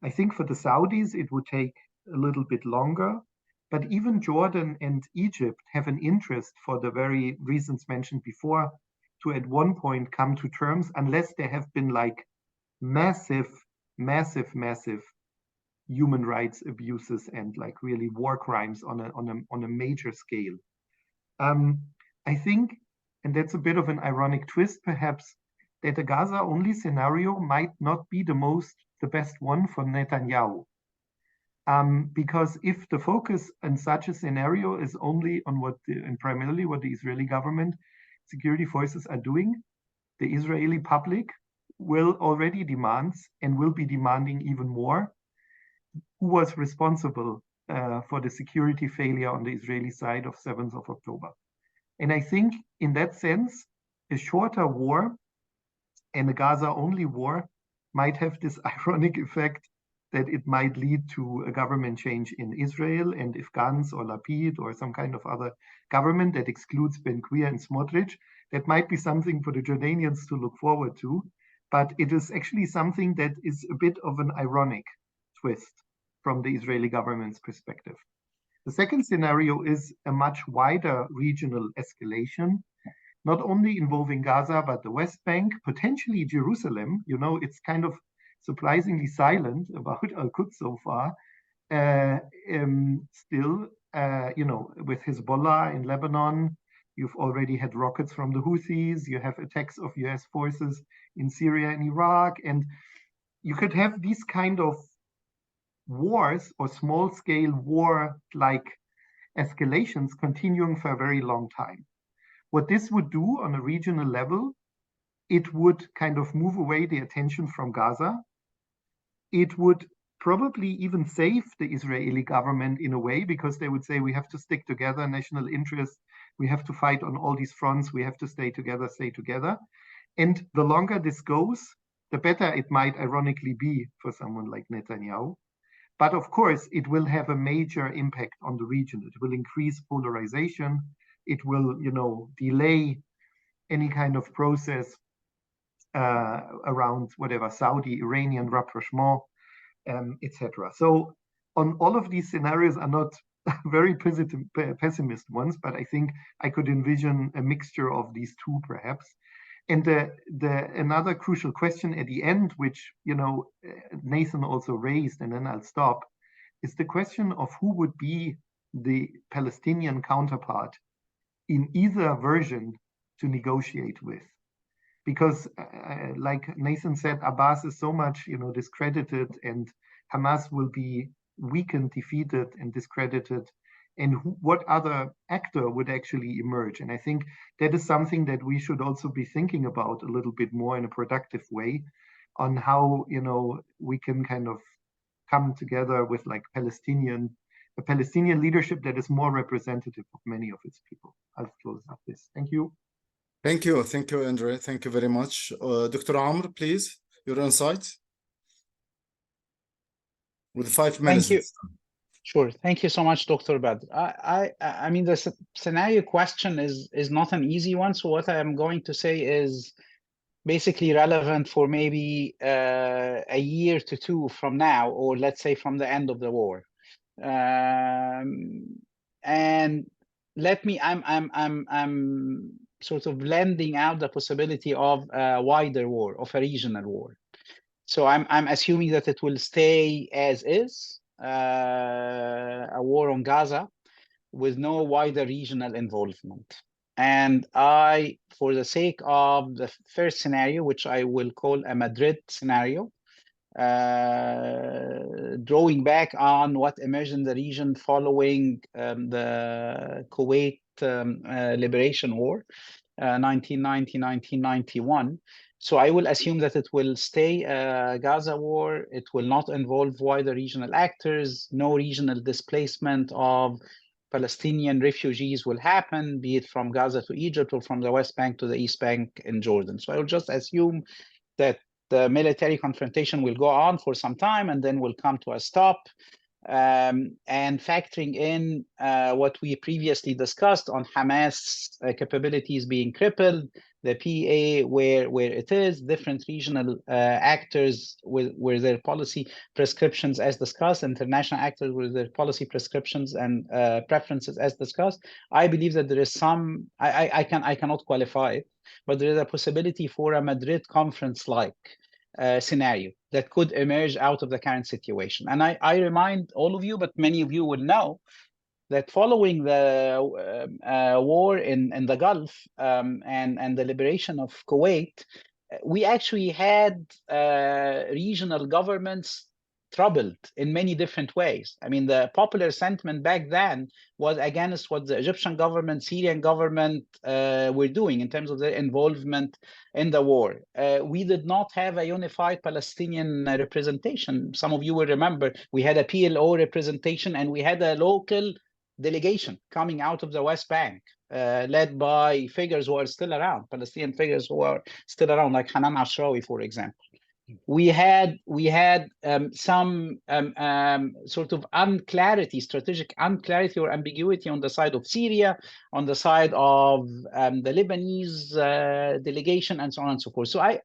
I think for the Saudis, it would take a little bit longer, but even Jordan and Egypt have an interest for the very reasons mentioned before to at one point come to terms, unless there have been like massive human rights abuses and like really war crimes on a major scale. I think, and that's a bit of an ironic twist perhaps, that the Gaza-only scenario might not be the best one for Netanyahu. Because if the focus in such a scenario is only on and primarily what the Israeli government security forces are doing, the Israeli public will already demand and will be demanding even more who was responsible for the security failure on the Israeli side of 7th of October. And I think in that sense, a shorter war and a Gaza-only war might have this ironic effect that it might lead to a government change in Israel, and if Gantz or Lapid or some kind of other government that excludes Ben-Gvir and Smotrich, that might be something for the Jordanians to look forward to. But it is actually something that is a bit of an ironic twist from the Israeli government's perspective. The second scenario is a much wider regional escalation, not only involving Gaza, but the West Bank, potentially Jerusalem. You know, it's kind of surprisingly silent about Al-Quds so far. Still, you know, with Hezbollah in Lebanon, you've already had rockets from the Houthis, you have attacks of US forces in Syria and Iraq, and you could have these kind of wars or small-scale war-like escalations continuing for a very long time. What this would do on a regional level, it would kind of move away the attention from Gaza. It would probably even save the Israeli government in a way, because they would say, we have to stick together, national interest, we have to fight on all these fronts, we have to stay together, stay together. And the longer this goes, the better it might ironically be for someone like Netanyahu. But of course, it will have a major impact on the region. It will increase polarization. It will, you know, delay any kind of process around whatever Saudi, Iranian rapprochement, etc. So on all of these scenarios are not very pessimist ones, but I think I could envision a mixture of these two perhaps. And another crucial question at the end, which, you know, Nathan also raised, and then I'll stop, is the question of who would be the Palestinian counterpart in either version to negotiate with. Because like Nathan said, Abbas is so much, you know, discredited, and Hamas will be weakened, defeated, and discredited. And what other actor would actually emerge? And I think that is something that we should also be thinking about a little bit more in a productive way, on how, you know, we can kind of come together with like a Palestinian leadership that is more representative of many of its people. I'll close up this. Thank you. Thank you, Andre. Thank you very much. Dr. Amr, please, your insight. With 5 minutes. Thank you. Sure. Thank you so much, Dr. Badr. I mean, the scenario question is not an easy one. So what I am going to say is basically relevant for maybe a year to two from now, or let's say from the end of the war. And let me, I'm sort of blending out the possibility of a wider war, of a regional war. So I'm assuming that it will stay as is. A war on Gaza with no wider regional involvement. And I, for the sake of the first scenario, which I will call a Madrid scenario, drawing back on what emerged in the region following the Kuwait Liberation War, 1990-1991. So I will assume that it will stay a Gaza war. It will not involve wider regional actors. No regional displacement of Palestinian refugees will happen, be it from Gaza to Egypt or from the West Bank to the East Bank in Jordan. So I will just assume that the military confrontation will go on for some time and then will come to a stop. And factoring in what we previously discussed on Hamas capabilities being crippled, the PA where it is, different regional actors with their policy prescriptions as discussed, international actors with their policy prescriptions and preferences as discussed. I believe that there is some, I cannot qualify it, but there is a possibility for a Madrid conference-like scenario that could emerge out of the current situation. And I remind all of you, but many of you will know, that following the war in the Gulf and the liberation of Kuwait, we actually had regional governments troubled in many different ways. I mean, the popular sentiment back then was against what the Egyptian government, Syrian government were doing in terms of their involvement in the war. We did not have a unified Palestinian representation. Some of you will remember we had a PLO representation and we had a local delegation coming out of the West Bank, led by figures who are still around, Palestinian figures who are still around, like Hanan Ashrawi, for example. we had some sort of unclarity, strategic unclarity or ambiguity on the side of Syria, on the side of the Lebanese delegation, and so on and so forth. So I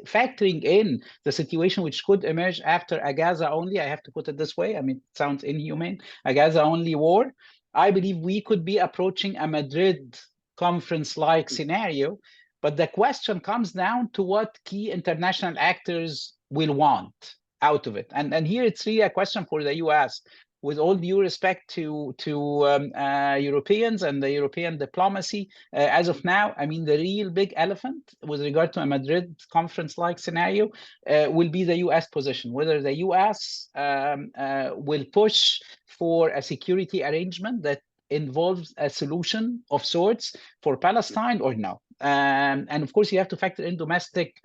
factoring in the situation which could emerge after a Gaza only, I have to put it this way, I mean, it sounds inhumane, a Gaza only war, I believe we could be approaching a Madrid conference-like scenario. But the question comes down to what key international actors will want out of it. And here it's really a question for the US. With all due respect to Europeans and the European diplomacy, as of now, I mean, the real big elephant with regard to a Madrid conference-like scenario will be the US position, whether the US will push for a security arrangement that involves a solution of sorts for Palestine or no. And of course, you have to factor in domestic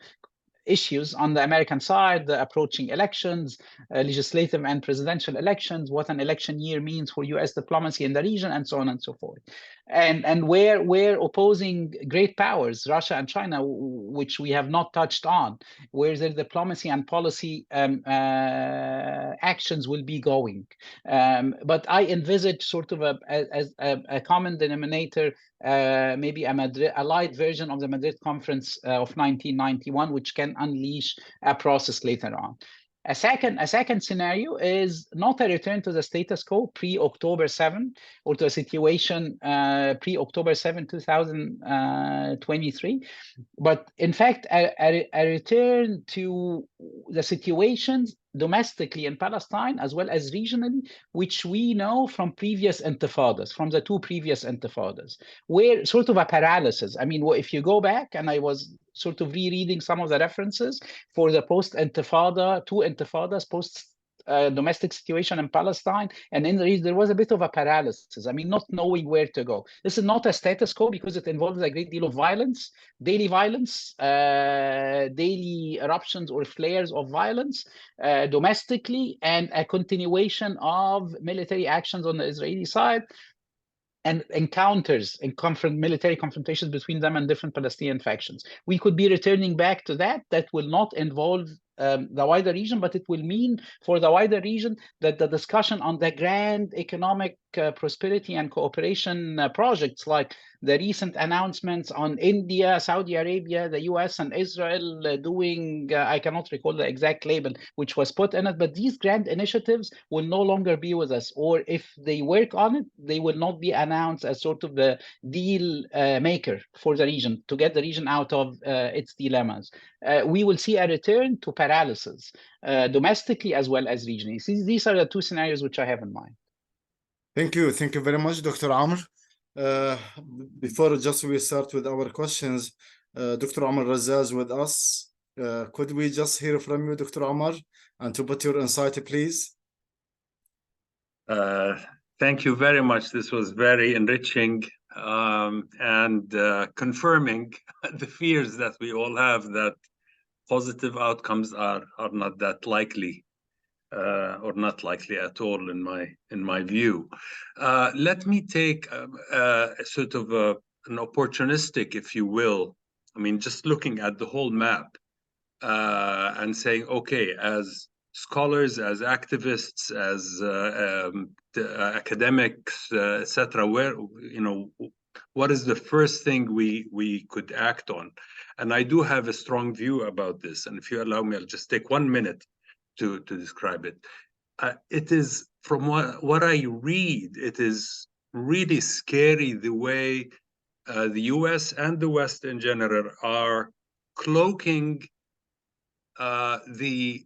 issues on the American side, the approaching elections, legislative and presidential elections, what an election year means for US diplomacy in the region, and so on and so forth. And where opposing great powers, Russia and China, which we have not touched on, where their diplomacy and policy actions will be going. But I envisage sort of a common denominator, maybe a light version of the Madrid conference of 1991, which can unleash a process later on. A second scenario is not a return to the status quo pre-October 7 or to a situation pre-October 7, 2023, but in fact a return to the situations domestically in Palestine as well as regionally, which we know from previous intifadas, from the two previous intifadas, where sort of a paralysis. I mean, if you go back, and I was sort of rereading some of the references for the post-intifada, two intifadas, domestic situation in Palestine, and in the region, there was a bit of a paralysis. I mean, not knowing where to go. This is not a status quo because it involves a great deal of violence, daily eruptions or flares of violence domestically, and a continuation of military actions on the Israeli side, and encounters and military confrontations between them and different Palestinian factions. We could be returning back to that. That will not involve the wider region, but it will mean for the wider region that the discussion on the grand economic prosperity and cooperation projects, like the recent announcements on India, Saudi Arabia, the US, and Israel doing, I cannot recall the exact label which was put in it, but these grand initiatives will no longer be with us, or if they work on it, they will not be announced as sort of the deal maker for the region to get the region out of its dilemmas. We will see a return to paralysis domestically as well as regionally. These are the two scenarios which I have in mind. Thank you very much, Dr. Amr. Before just we start with our questions, Dr. Amr Razaz with us. Could we just hear from you, Dr. Amr, and to put your insight, please? Thank you very much. This was very enriching and confirming the fears that we all have that positive outcomes are not that likely. Or not likely at all in my view. Let me take sort of an opportunistic, if you will. I mean, just looking at the whole map and saying, okay, as scholars, as activists, as academics, etc., where what is the first thing we could act on? And I do have a strong view about this. And if you allow me, I'll just take 1 minute to describe it. It is, from what I read, it is really scary the way the US and the West in general are cloaking the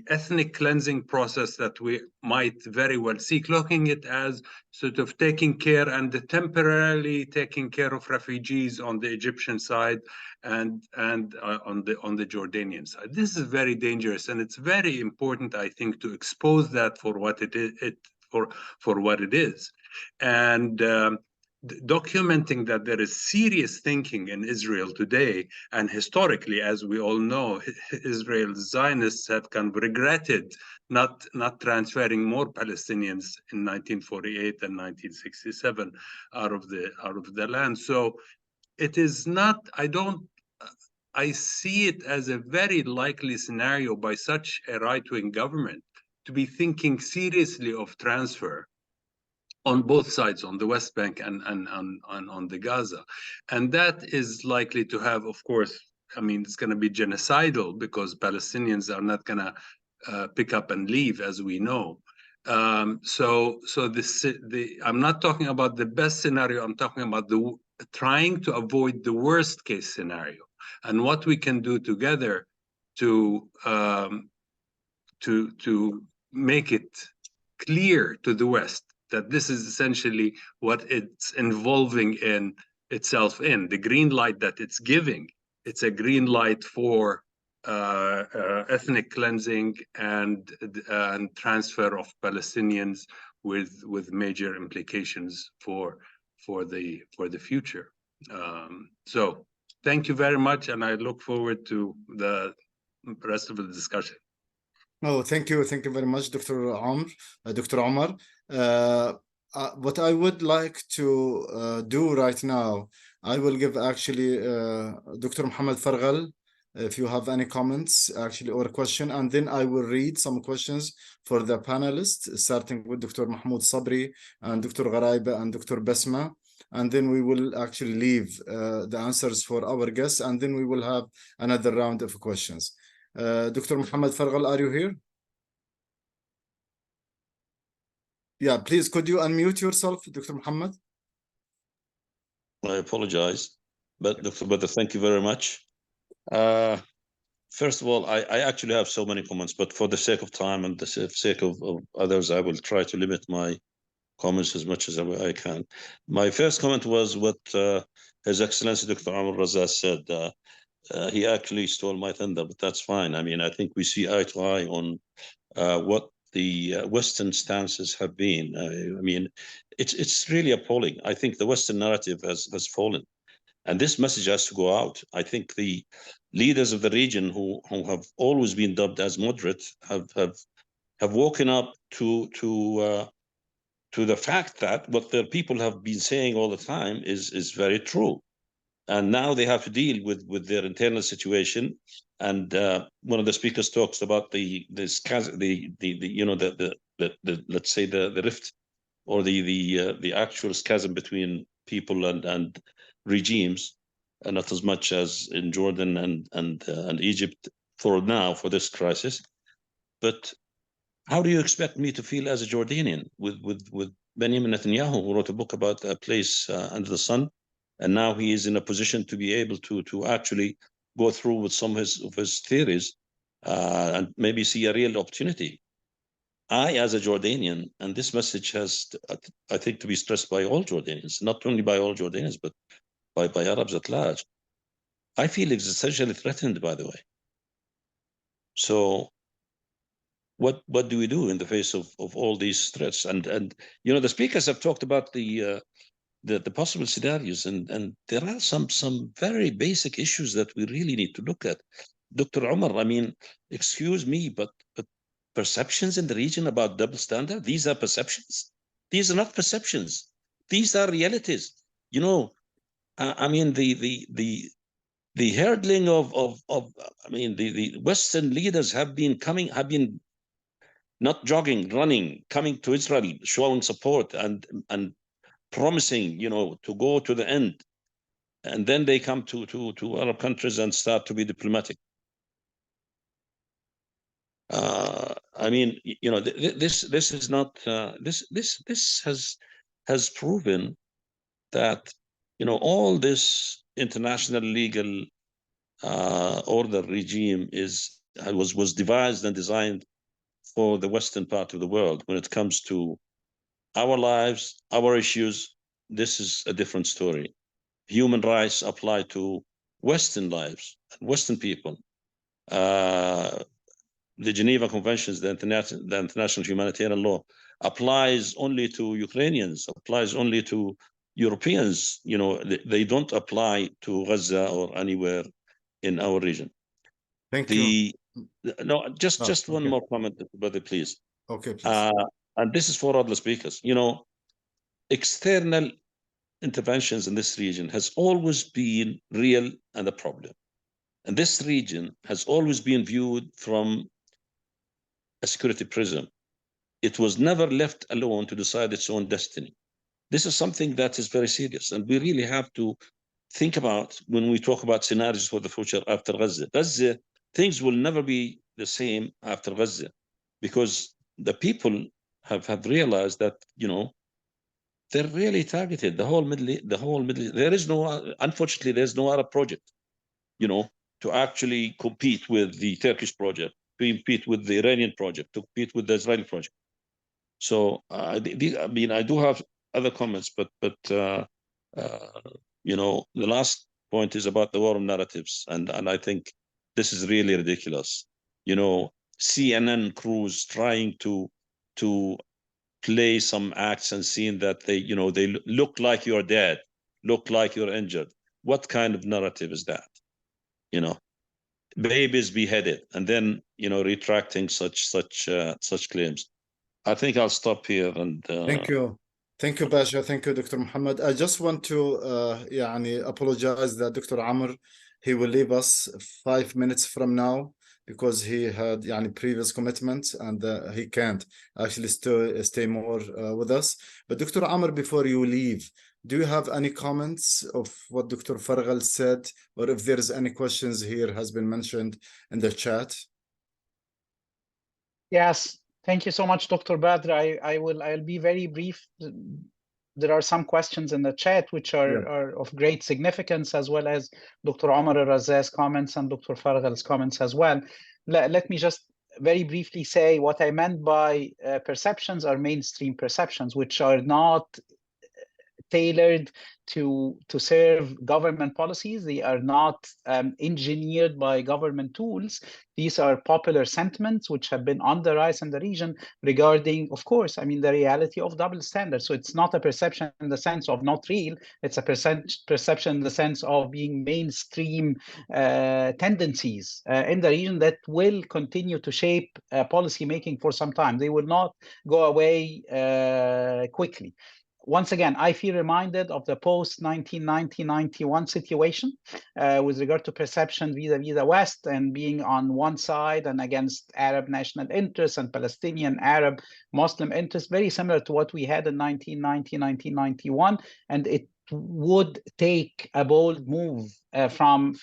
ethnic cleansing process that we might very well see, cloaking it as sort of taking care and temporarily taking care of refugees on the Egyptian side and on the Jordanian side. This is very dangerous, and it's very important, I think, to expose that for what it is. For what it is, and documenting that there is serious thinking in Israel today, and historically, as we all know, Israel's Zionists have kind of regretted not transferring more Palestinians in 1948 and 1967 out of the land. So it is not, I see it as a very likely scenario by such a right-wing government to be thinking seriously of transfer on both sides, on the West Bank and on the Gaza. And that is likely to have, of course, I mean, it's going to be genocidal because Palestinians are not going to pick up and leave, as we know. So I'm not talking about the best scenario. I'm talking about trying to avoid the worst case scenario and what we can do together to make it clear to the West that this is essentially what it's involving in itself in. The green light that it's giving, it's a green light for ethnic cleansing and transfer of Palestinians with major implications for the future. So thank you very much, and I look forward to the rest of the discussion. Oh, thank you very much, Dr. Omar. What I would like to do right now, I will give actually Dr. Muhammad Farghal, if you have any comments actually or question, and then I will read some questions for the panelists, starting with Dr. Mahmoud Sabri and Dr. Gharaiba and Dr. Basma, and then we will actually leave the answers for our guests, and then we will have another round of questions. Dr. Muhammad Farghal, are you here? Yeah, please, could you unmute yourself, Dr. Muhammad? I apologize, but Dr. Badr, thank you very much. First of all, I actually have so many comments, but for the sake of time and the sake of others, I will try to limit my comments as much as I can. My first comment was what His Excellency Dr. Amr Raza said. He actually stole my thunder, but that's fine. I mean, I think we see eye to eye on what the Western stances have been. I mean, it's really appalling. I think the Western narrative has fallen, and this message has to go out. I think the leaders of the region who have always been dubbed as moderate have woken up to the fact that what their people have been saying all the time is very true. And now they have to deal with their internal situation. And one of the speakers talks about the let's say the rift or the actual schism between people and regimes, and not as much as in Jordan and Egypt for now for this crisis. But how do you expect me to feel as a Jordanian with Benjamin Netanyahu, who wrote a book about a place under the sun? And now he is in a position to be able to actually go through with some of his theories and maybe see a real opportunity. I, as a Jordanian, and this message has, I think, to be stressed by all Jordanians, not only by all Jordanians, but by Arabs at large. I feel existentially threatened, by the way. So what do we do in the face of all these threats? And you know, the speakers have talked about the possible scenarios, and there are some very basic issues that we really need to look at. Dr. Omar, I mean, excuse me, but perceptions in the region about double standard, these are perceptions. These are not perceptions. These are realities. You know, I mean, the hurdling of I mean, the Western leaders have been not jogging, running, coming to Israel, showing support and promising, you know, to go to the end, and then they come to Arab countries and start to be diplomatic. I mean, you know, this is not this has proven that, you know, all this international legal order regime was devised and designed for the Western part of the world. When it comes to our lives, our issues, this is a different story. Human rights apply to Western lives and Western people. The Geneva Conventions, the international humanitarian law, applies only to Ukrainians, applies only to Europeans. You know, they don't apply to Gaza or anywhere in our region. Thank you. No, just one more comment, brother, please. Okay, please. And this is for other speakers. You know, external interventions in this region has always been real and a problem. And this region has always been viewed from a security prism. It was never left alone to decide its own destiny. This is something that is very serious, and we really have to think about when we talk about scenarios for the future after Gaza. Gaza, things will never be the same after Gaza, because the people have realized that, you know, they're really targeted. The whole Middle East, there is no, unfortunately, there's no Arab project, you know, to actually compete with the Turkish project, to compete with the Iranian project, to compete with the Israeli project. So I mean, I do have other comments, but you know, the last point is about the war of narratives, and I think this is really ridiculous. You know, CNN crews trying to play some acts and seeing that they, you know, they look like you're dead, look like you're injured. What kind of narrative is that? You know, babies beheaded, and then, you know, retracting such claims. I think I'll stop here and Thank you. Thank you, Basha. Thank you, Dr. Muhammad. I just want to apologize that Dr. Amr, he will leave us 5 minutes from now because he had previous commitments, and he can't actually stay more with us. But Dr. Amr, before you leave, do you have any comments of what Dr. Fargal said, or if there's any questions here has been mentioned in the chat? Yes, thank you so much, Dr. Badr. I'll be very brief. There are some questions in the chat which are of great significance, as well as Dr. Omar Raza's comments and Dr. Fargal's comments as well. Let me just very briefly say what I meant by perceptions are mainstream perceptions, which are not tailored to serve government policies. They are not engineered by government tools. These are popular sentiments which have been on the rise in the region regarding, of course, I mean, the reality of double standards. So it's not a perception in the sense of not real. It's a perception in the sense of being mainstream tendencies in the region that will continue to shape policy making for some time. They will not go away quickly. Once again, I feel reminded of the post-1990-91 situation with regard to perception vis-a-vis the West, and being on one side and against Arab national interests and Palestinian Arab Muslim interests, very similar to what we had in 1990-1991. And it would take a bold move from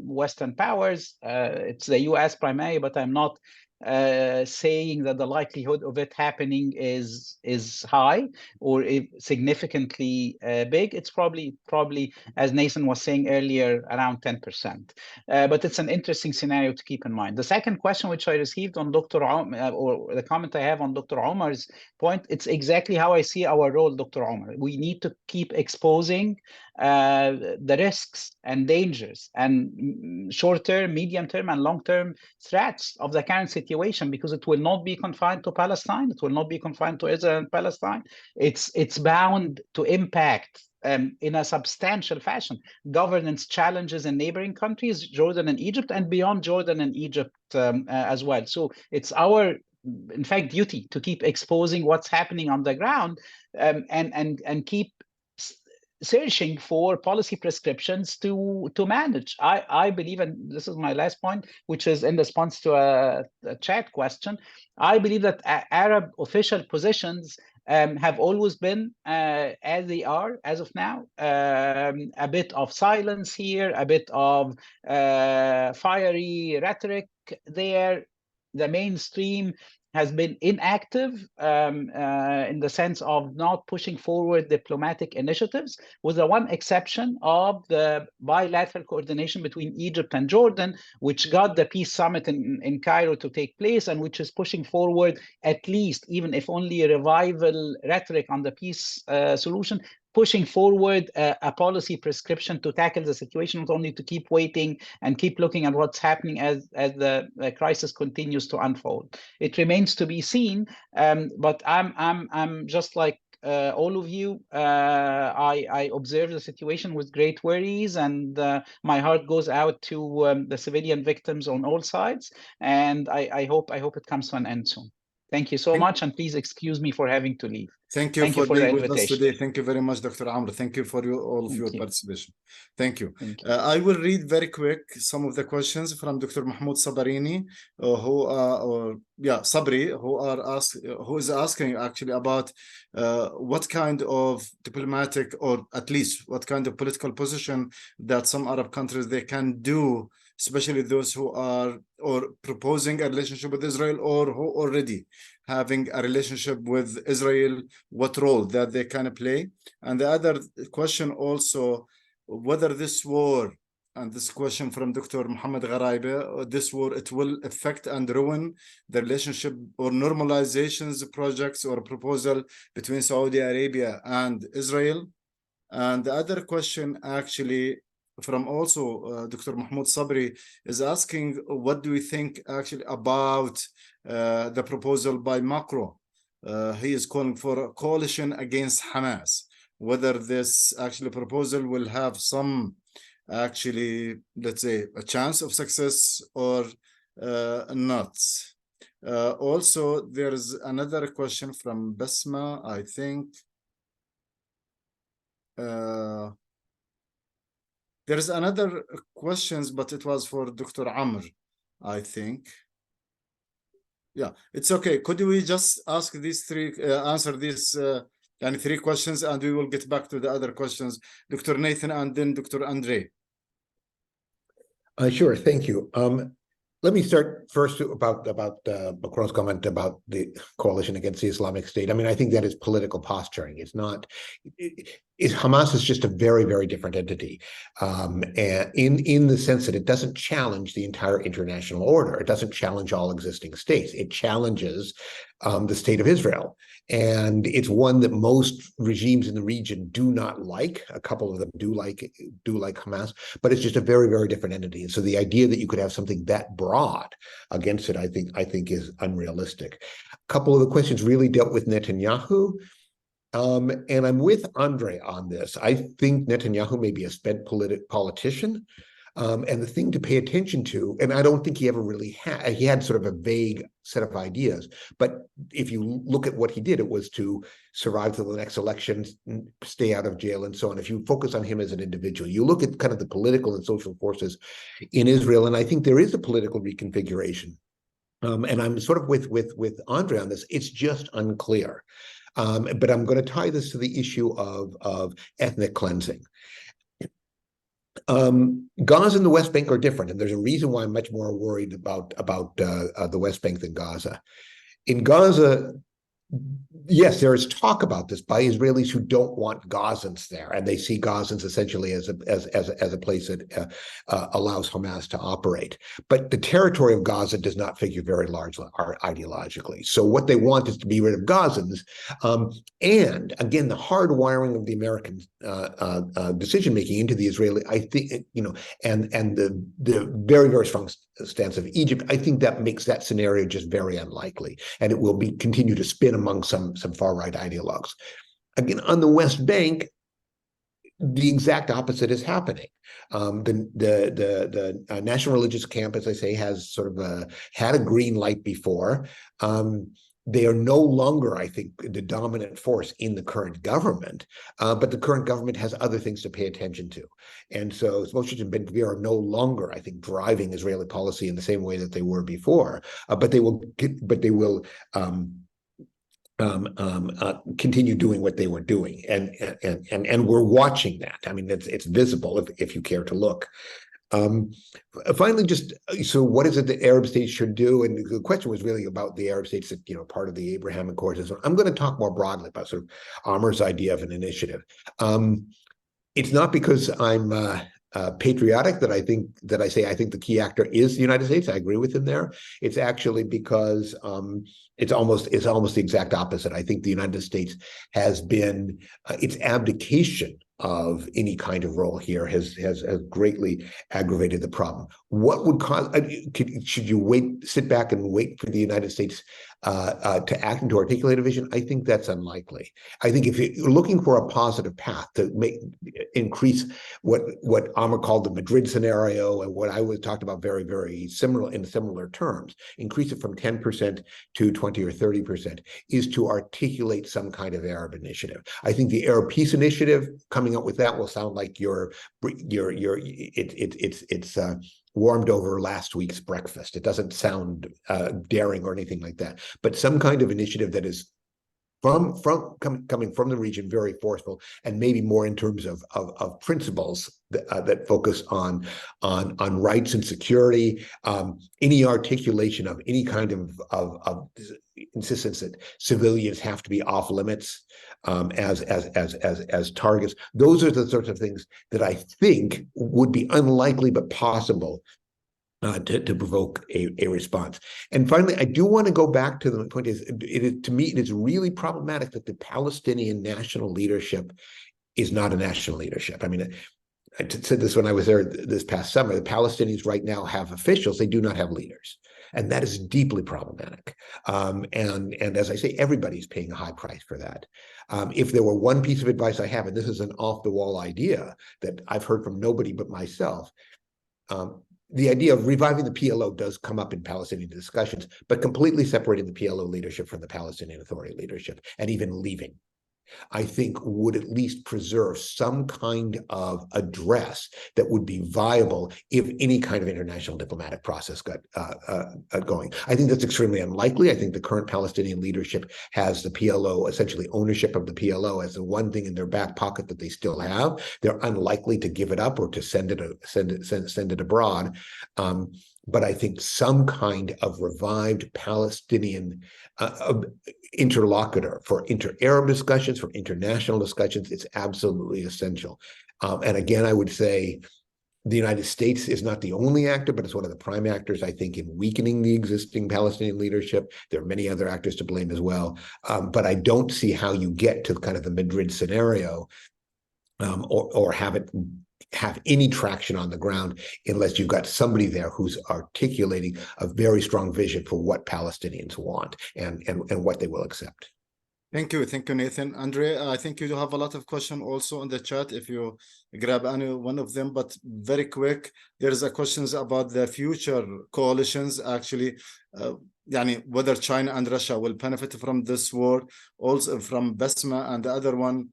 Western powers. It's the US primarily, but I'm not saying that the likelihood of it happening is high or significantly big. It's probably, as Nathan was saying earlier, around 10%. But it's an interesting scenario to keep in mind. The second question which I received on Dr. Omar, or the comment I have on Dr. Omar's point, it's exactly how I see our role, Dr. Omar. We need to keep exposing the risks and dangers and short-term, medium-term, and long-term threats of the current situation, because it will not be confined to Palestine. It will not be confined to Israel and Palestine. It's bound to impact in a substantial fashion governance challenges in neighboring countries, Jordan and Egypt, and beyond Jordan and Egypt as well. So it's our, in fact, duty to keep exposing what's happening on the ground and keep searching for policy prescriptions to manage. I believe, and this is my last point, which is in response to a chat question, I believe that Arab official positions have always been as they are as of now. A bit of silence here, a bit of fiery rhetoric there. The mainstream has been inactive in the sense of not pushing forward diplomatic initiatives, with the one exception of the bilateral coordination between Egypt and Jordan, which got the peace summit in Cairo to take place, and which is pushing forward, at least, even if only a revival rhetoric on the peace solution, pushing forward a policy prescription to tackle the situation, not only to keep waiting and keep looking at what's happening as the crisis continues to unfold. It remains to be seen, but I'm just like all of you. I observe the situation with great worries, and my heart goes out to the civilian victims on all sides, and I hope it comes to an end soon. Thank you so much, and please excuse me for having to leave. Thank you Thank you for for the being with us invitation. today. Thank you very much, Dr. Amr. Thank you for all of Thank your you. participation. Thank you. Thank you. I will read very quick some of the questions from Dr. Mahmoud Sabarini, Sabri, who is asking actually about what kind of diplomatic, or at least what kind of political position that some Arab countries they can do, especially those who are or proposing a relationship with Israel or who already having a relationship with Israel, what role that they can play. And the other question also, whether this war, and this question from Dr. Muhammad Gharaibe, this war, it will affect and ruin the relationship or normalizations projects or proposal between Saudi Arabia and Israel. And the other question actually from also Dr. Mahmoud Sabri is asking, what do we think actually about the proposal by Macron? He is calling for a coalition against Hamas. Whether this actually proposal will have some actually, let's say, a chance of success or not. Also, there's another question from Basma, I think. There's another questions, but it was for Dr. Amr, I think. Yeah, it's okay. Could we just ask these three, answer these and three questions, and we will get back to the other questions, Dr. Nathan and then Dr. Andre. Sure, thank you. Let me start first about Macron's comment about the coalition against the Islamic State. I mean, I think that is political posturing. It's not. Hamas is just a very, very different entity, and in the sense that it doesn't challenge the entire international order. It doesn't challenge all existing states. It challenges the state of Israel. And it's one that most regimes in the region do not like. A couple of them do like Hamas, but it's just a very, very different entity. And so the idea that you could have something that broad against it, I think is unrealistic. A couple of the questions really dealt with Netanyahu. And I'm with Andre on this. I think Netanyahu may be a spent politician. And the thing to pay attention to, and I don't think he ever really had, he had sort of a vague set of ideas, but if you look at what he did, it was to survive to the next election, stay out of jail and so on. If you focus on him as an individual, you look at kind of the political and social forces in Israel, and I think there is a political reconfiguration. And I'm sort of with Andre on this. It's just unclear. But I'm going to tie this to the issue of ethnic cleansing. Gaza and the West Bank are different, and there's a reason why I'm much more worried about the West Bank than Gaza. In Gaza, yes, there is talk about this by Israelis who don't want Gazans there, and they see Gazans essentially as a place that allows Hamas to operate. But the territory of Gaza does not figure very largely ideologically. So what they want is to be rid of Gazans, and again, the hard wiring of the American decision making into the Israeli, I think, and the very, very strong stance of Egypt, I think that makes that scenario just very unlikely, and it will continue to spin among some far-right ideologues. Again, on the West Bank, the exact opposite is happening. The National Religious Camp, as I say, has sort of had a green light before. They are no longer, I think, the dominant force in the current government, but the current government has other things to pay attention to. And so Smotrich and Ben-Gvir are no longer, I think, driving Israeli policy in the same way that they were before, but they will continue doing what they were doing, and we're watching that. I mean, it's visible if you care to look. Finally, just so what is it that Arab states should do? And the question was really about the Arab states that, part of the Abraham Accords. And so I'm going to talk more broadly about sort of Amar's idea of an initiative. It's not because I'm patriotic that I think the key actor is the United States. I agree with him there. It's actually because it's almost the exact opposite. I think the United States has been its abdication of any kind of role here has greatly aggravated the problem. What would cause? Should you sit back and wait for the United States to act and to articulate a vision, I think that's unlikely. I think if you're looking for a positive path to increase what Amr called the Madrid scenario, and what I was talked about very, very similar in similar terms, increase it from 10% to 20 or 30%, is to articulate some kind of Arab initiative. I think the Arab Peace Initiative, coming up with that, will sound like it's warmed over last week's breakfast. It doesn't sound daring or anything like that, but some kind of initiative that is coming from the region, very forceful, and maybe more in terms of principles that focus on rights and security. Any articulation of any kind of insistence that civilians have to be off limits as targets. Those are the sorts of things that I think would be unlikely but possible to provoke a response. And finally, I do want to go back to the point to me, it is really problematic that the Palestinian national leadership is not a national leadership. I mean, I said this when I was there this past summer. The Palestinians right now have officials. They do not have leaders. And that is deeply problematic. And as I say, everybody's paying a high price for that. If there were one piece of advice I have, and this is an off-the-wall idea that I've heard from nobody but myself, the idea of reviving the PLO does come up in Palestinian discussions, but completely separating the PLO leadership from the Palestinian Authority leadership, and even leaving, I think would at least preserve some kind of address that would be viable if any kind of international diplomatic process got going. I think that's extremely unlikely. I think the current Palestinian leadership has the PLO, essentially ownership of the PLO, as the one thing in their back pocket that they still have. They're unlikely to give it up or to send it abroad. But I think some kind of revived Palestinian interlocutor for inter-Arab discussions, for international discussions, it's absolutely essential. And again, I would say the United States is not the only actor, but it's one of the prime actors, I think, in weakening the existing Palestinian leadership. There are many other actors to blame as well. But I don't see how you get to kind of the Madrid scenario or have any traction on the ground unless you've got somebody there who's articulating a very strong vision for what Palestinians want and what they will accept. Thank you, Nathan. Andre, I think you do have a lot of questions also in the chat if you grab any one of them, but very quick. There's a questions about the future coalitions, actually, whether China and Russia will benefit from this war, also from Besma, and the other one,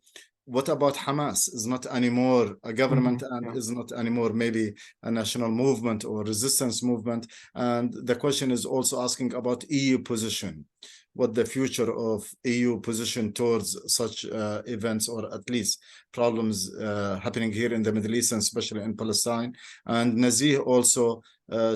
what about Hamas? Is not anymore a government and is not anymore maybe a national movement or resistance movement. And the question is also asking about EU position, what the future of EU position towards such events, or at least problems happening here in the Middle East, and especially in Palestine. And Nazih also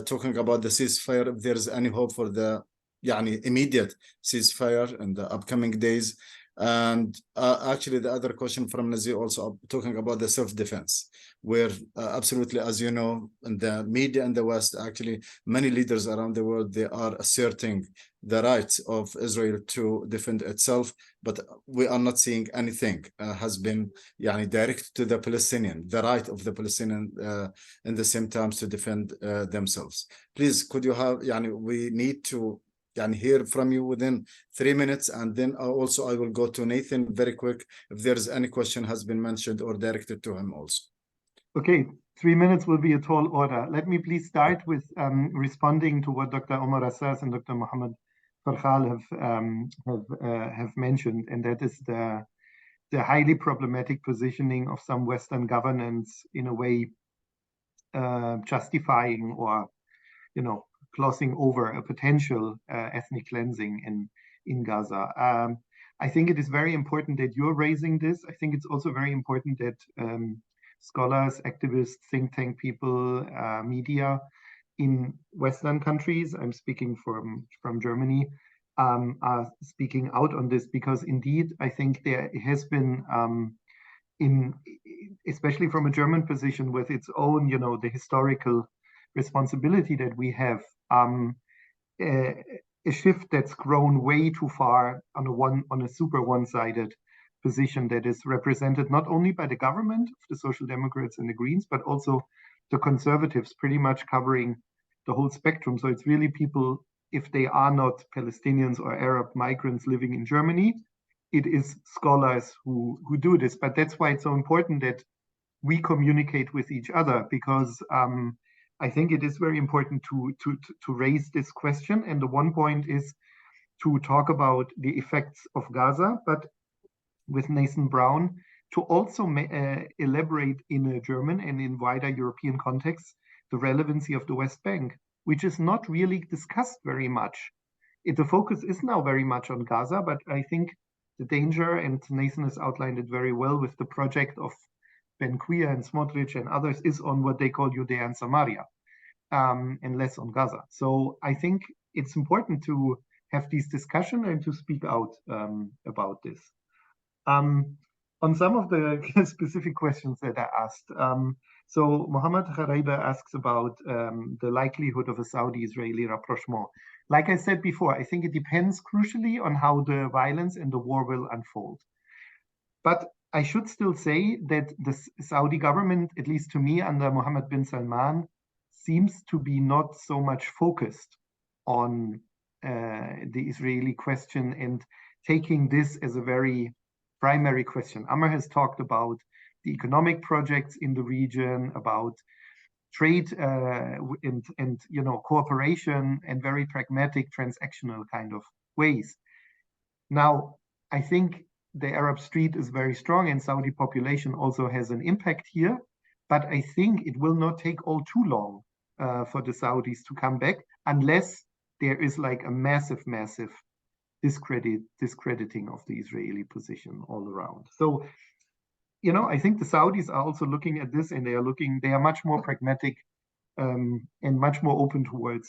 talking about the ceasefire, if there's any hope for the immediate ceasefire in the upcoming days. And actually the other question from Nazih also talking about the self-defense, where absolutely, as you know, in the media in the West, actually many leaders around the world, they are asserting the rights of Israel to defend itself, but we are not seeing anything has been directed to the Palestinian, the right of the Palestinian in the same times to defend themselves. Please, could you have, we need to hear from you within 3 minutes, and then also I will go to Nathan very quick if there's any question has been mentioned or directed to him also. Okay, 3 minutes will be a tall order. Let me please start with responding to what Dr. Omar Assas and Dr. Mohammed Farhal have mentioned, and that is the highly problematic positioning of some Western governments in a way justifying or glossing over a potential ethnic cleansing in Gaza. I think it is very important that you're raising this. I think it's also very important that scholars, activists, think tank people, media in Western countries, I'm speaking from Germany, are speaking out on this, because indeed, I think there has been, especially from a German position with its own, the historical responsibility that we have, a shift that's grown way too far on a super one-sided position that is represented not only by the government, the Social Democrats and the Greens, but also the Conservatives, pretty much covering the whole spectrum. So it's really people if they are not Palestinians or Arab migrants living in Germany, it is scholars who do this. But that's why it's so important that we communicate with each other, because I think it is very important to raise this question. And the one point is to talk about the effects of Gaza, but with Nathan Brown, to also elaborate in a German and in wider European context the relevancy of the West Bank, which is not really discussed very much. The focus is now very much on Gaza, but I think the danger, and Nathan has outlined it very well with the project of Ben Quia and Smotrich and others, is on what they call Judea and Samaria, and less on Gaza. So I think it's important to have these discussions and to speak out about this. On some of the specific questions that I asked, so Mohammed Haraiba asks about the likelihood of a Saudi-Israeli rapprochement. Like I said before, I think it depends crucially on how the violence and the war will unfold. But I should still say that the Saudi government, at least to me, under Mohammed bin Salman, seems to be not so much focused on the Israeli question and taking this as a very primary question. Amr has talked about the economic projects in the region, about trade and cooperation and very pragmatic transactional kind of ways. Now, I think the Arab street is very strong and Saudi population also has an impact here, but I think it will not take all too long for the Saudis to come back unless there is like a massive discrediting of the Israeli position all around. So, I think the Saudis are also looking at this, and they are much more pragmatic and much more open towards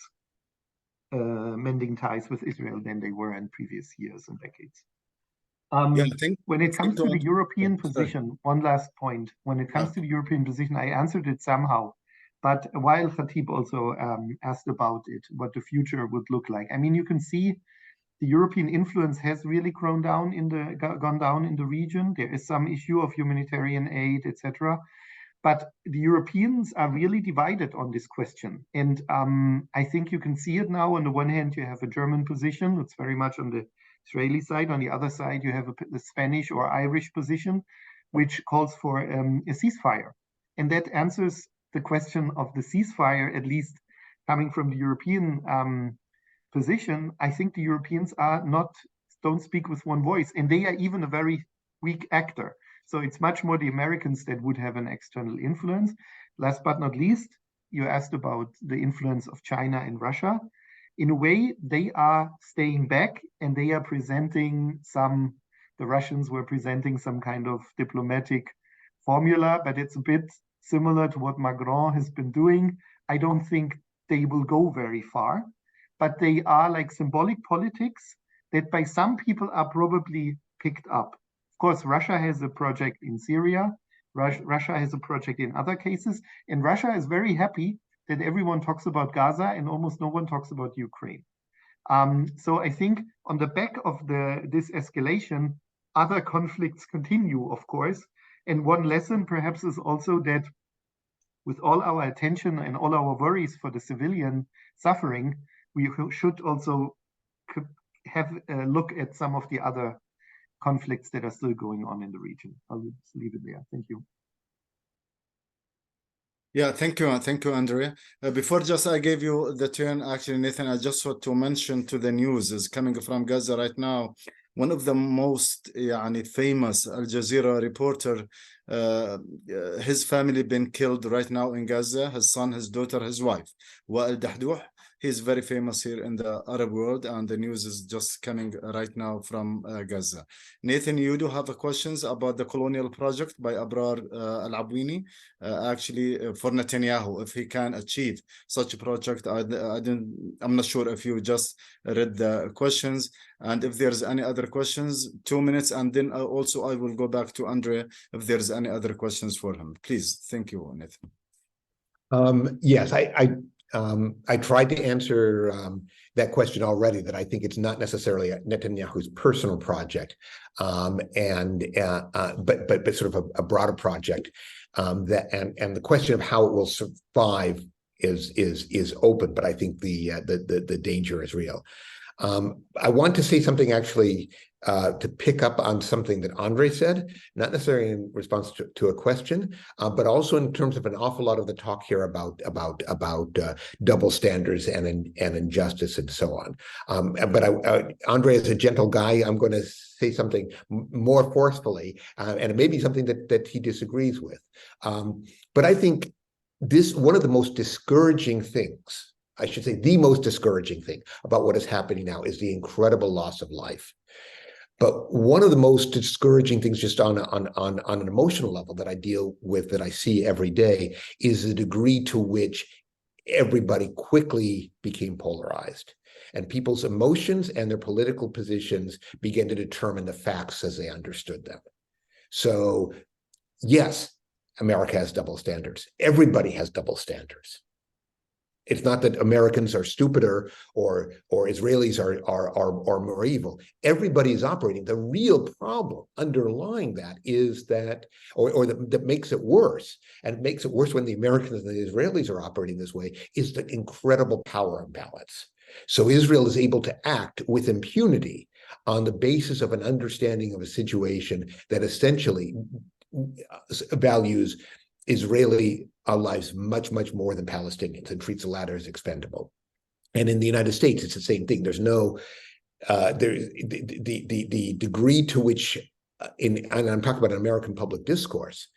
mending ties with Israel than they were in previous years and decades. When it comes to the European position, one last point. When it comes to the European position, I answered it somehow, but while Khatib also asked about it, what the future would look like. I mean, you can see the European influence has really gone down in the region. There is some issue of humanitarian aid, etc. But the Europeans are really divided on this question. And I think you can see it now. On the one hand, you have a German position. It's very much on the Israeli side. On the other side, you have the Spanish or Irish position, which calls for a ceasefire. And that answers the question of the ceasefire, at least coming from the European position. I think the Europeans don't speak with one voice, and they are even a very weak actor. So it's much more the Americans that would have an external influence. Last but not least, you asked about the influence of China and Russia. In a way, they are staying back, and they are the Russians were presenting some kind of diplomatic formula, but it's a bit similar to what Macron has been doing. I don't think they will go very far, but they are like symbolic politics that by some people are probably picked up. Of course, Russia has a project in Syria. Russia has a project in other cases. And Russia is very happy that everyone talks about Gaza and almost no one talks about Ukraine. So I think on the back of this escalation, other conflicts continue, of course. And one lesson perhaps is also that with all our attention and all our worries for the civilian suffering, we should also have a look at some of the other conflicts that are still going on in the region. I'll just leave it there. Thank you. Yeah, thank you, Andrea. Before I gave you the turn, actually, Nathan, I just want to mention to the news is coming from Gaza right now. One of the most famous Al Jazeera reporter, his family been killed right now in Gaza, his son, his daughter, his wife. Wa'il Dahdouh, he's very famous here in the Arab world, and the news is just coming right now from Gaza. Nathan, you do have questions about the colonial project by Abrar Al-Abwini, for Netanyahu, if he can achieve such a project. I'm not sure if you just read the questions, and if there's any other questions, 2 minutes, and then also I will go back to Andrea if there's any other questions for him. Please, thank you, Nathan. Yes, I tried to answer that question already, that I think it's not necessarily Netanyahu's personal project, but sort of a broader project. And the question of how it will survive is open, but I think the danger is real. I want to say something actually to pick up on something that Andre said, not necessarily in response to a question, but also in terms of an awful lot of the talk here about double standards and injustice and so on. But Andre is a gentle guy. I'm going to say something more forcefully, and it may be something that he disagrees with. But I think one of the most discouraging things, I should say the most discouraging thing about what is happening now is the incredible loss of life. But one of the most discouraging things just on an emotional level that I deal with, that I see every day, is the degree to which everybody quickly became polarized. And people's emotions and their political positions began to determine the facts as they understood them. So, yes, America has double standards. Everybody has double standards. It's not that Americans are stupider or Israelis are more evil. Everybody is operating. The real problem underlying that is that, that makes it worse, and it makes it worse when the Americans and the Israelis are operating this way, is the incredible power imbalance. So Israel is able to act with impunity on the basis of an understanding of a situation that essentially values Israeli lives much more than Palestinians and treats the latter as expendable. And in the United States, it's the same thing. There's no the degree to which and I'm talking about American public discourse,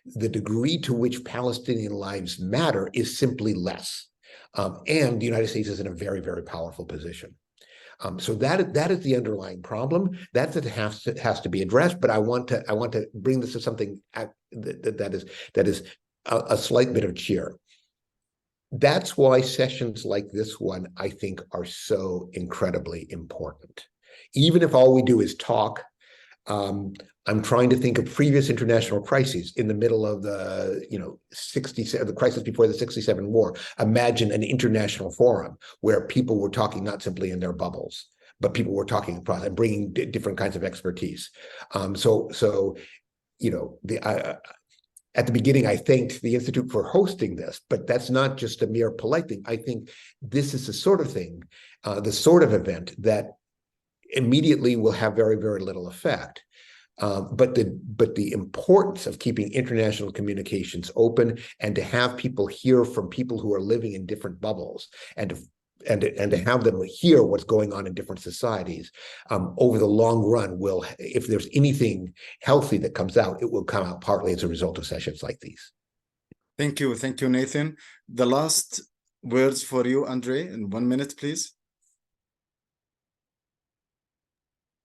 the degree to which Palestinian lives matter is simply less. And the United States is in a very powerful position. So that is the underlying problem. That has to be addressed. But I want to bring this to something that is a slight bit of cheer. That's why sessions like this one, I think, are so incredibly important. Even if all we do is talk, I'm trying to think of previous international crises in the middle of the the crisis before the '67 war. Imagine an international forum where people were talking not simply in their bubbles, but people were talking across and bringing different kinds of expertise. At the beginning, I thanked the Institute for hosting this, but that's not just a mere polite thing. I think this is the sort of thing, the sort of event that immediately will have very little effect. But the importance of keeping international communications open and to have people hear from people who are living in different bubbles and to have them hear what's going on in different societies over the long run will, if there's anything healthy that comes out, it will come out partly as a result of sessions like these. Thank you, Nathan. The last words for you, Andre, in 1 minute, please.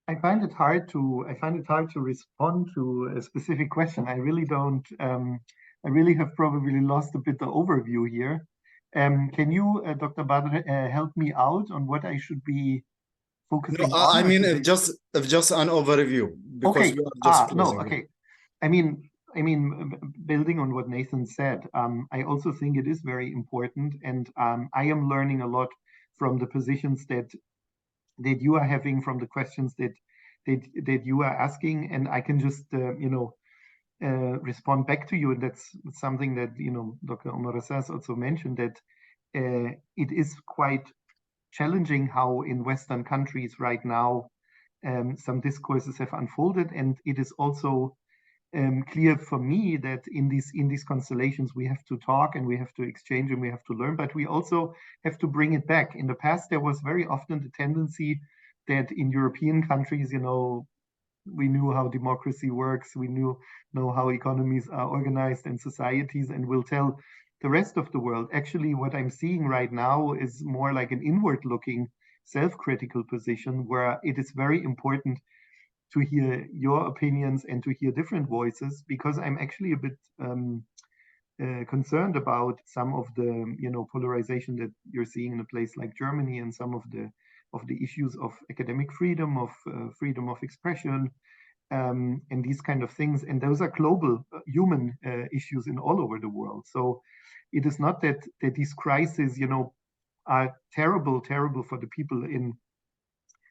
I find it hard to respond to a specific question. I really don't. I really have probably lost a bit the overview here. Can you, Dr. Badr, help me out on what I should be focusing on? I mean, if just an overview, because okay. we are just no, okay. I mean, building on what Nathan said, I also think it is very important, and I am learning a lot from the positions that you are having, from the questions that you are asking, and I can just respond back to you. And that's something that Dr. Omarasas also mentioned, that it is quite challenging how in Western countries right now some discourses have unfolded, and it is also clear for me that in these constellations we have to talk and we have to exchange and we have to learn, but we also have to bring it back. In the past, there was very often the tendency that in European countries, we knew how democracy works, we know how economies are organized and societies, and we'll tell the rest of the world. Actually, what I'm seeing right now is more like an inward-looking, self-critical position, where it is very important to hear your opinions and to hear different voices, because I'm actually a bit concerned about some of the polarization that you're seeing in a place like Germany, and some of the issues of academic freedom, of freedom of expression, and these kind of things. And those are global human issues in all over the world. So it is not that these crises are terrible for the people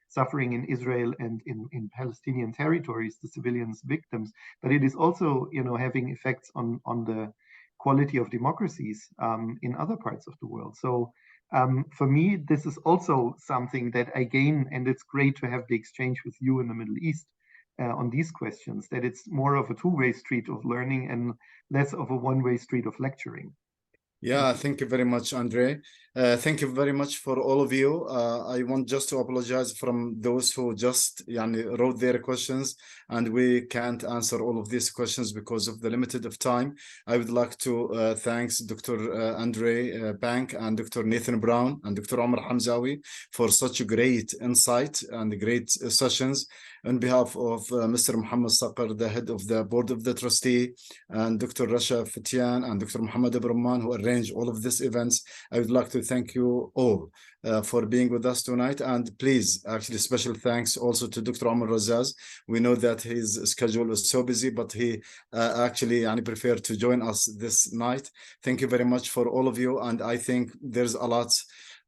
suffering in Israel and in Palestinian territories, the civilians, victims, but it is also having effects on the quality of democracies in other parts of the world. So for me, this is also something that I gain, and it's great to have the exchange with you in the Middle East on these questions, that it's more of a two-way street of learning and less of a one-way street of lecturing. Yeah, thank you very much, Andre. Thank you very much for all of you. I want just to apologize from those who just wrote their questions, and we can't answer all of these questions because of the limited of time. I would like to thank Dr. Andre Bank and Dr. Nathan Brown and Dr. Omar Hamzawi for such a great insight and great sessions. On behalf of Mr. Muhammad Saqar, the head of the board of the trustee, and Dr. Rasha Fitian and Dr. Muhammad Abrahman, who arranged all of these events, I would like to thank you all for being with us tonight. And please, actually, special thanks also to Dr. Omar Razaz. We know that his schedule was so busy, but he actually preferred to join us this night. Thank you very much for all of you. And I think there's a lot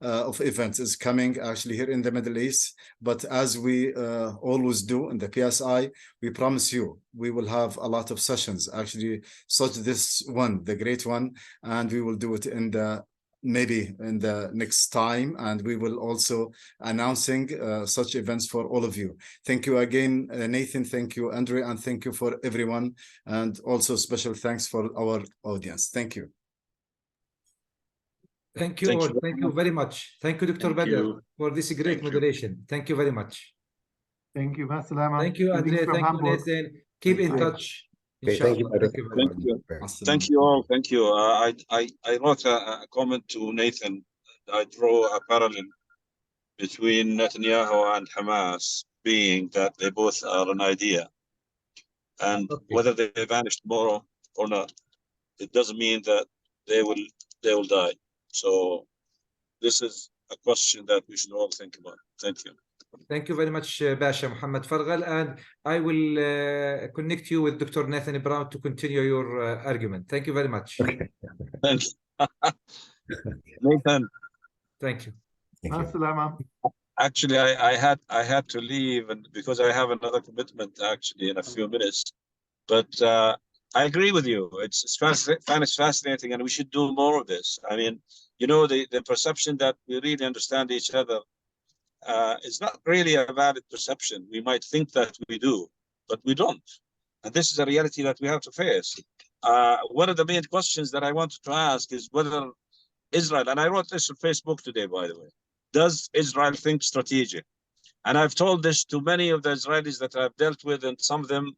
of events is coming actually here in the Middle East. But as we always do in the PSI, we promise you we will have a lot of sessions, actually, such this one, the great one, and we will do it in the maybe in the next time, and we will also announcing such events for all of you. Thank you again, Nathan. Thank you, Andre, and thank you for everyone. And also special thanks for our audience. Thank you. Thank you all. Thank you very much. Thank you, Dr. Badr, for this great moderation. Thank you very much. Thank you. Masalama. Thank you, Andre. Thank you, Nathan. Keep in touch. Okay, thank you. Thank you very much. Thank you all. Thank you. I wrote a comment to Nathan. I draw a parallel between Netanyahu and Hamas, being that they both are an idea, and whether they vanish tomorrow or not, it doesn't mean that they will die. So this is a question that we should all think about. Thank you. Thank you very much, Basha Muhammad Fargal, and I will connect you with Dr. Nathan Brown to continue your argument. Thank you very much. Thanks. Nathan. Thank you. Actually, I had to leave, and because I have another commitment actually in a few minutes. But I agree with you. It's fascinating, and we should do more of this. I mean, you know, the perception that we really understand each other is not really a valid perception. We might think that we do, but we don't. And this is a reality that we have to face. One of the main questions that I wanted to ask is whether Israel, and I wrote this on Facebook today, by the way, does Israel think strategic? And I've told this to many of the Israelis that I've dealt with, and some of them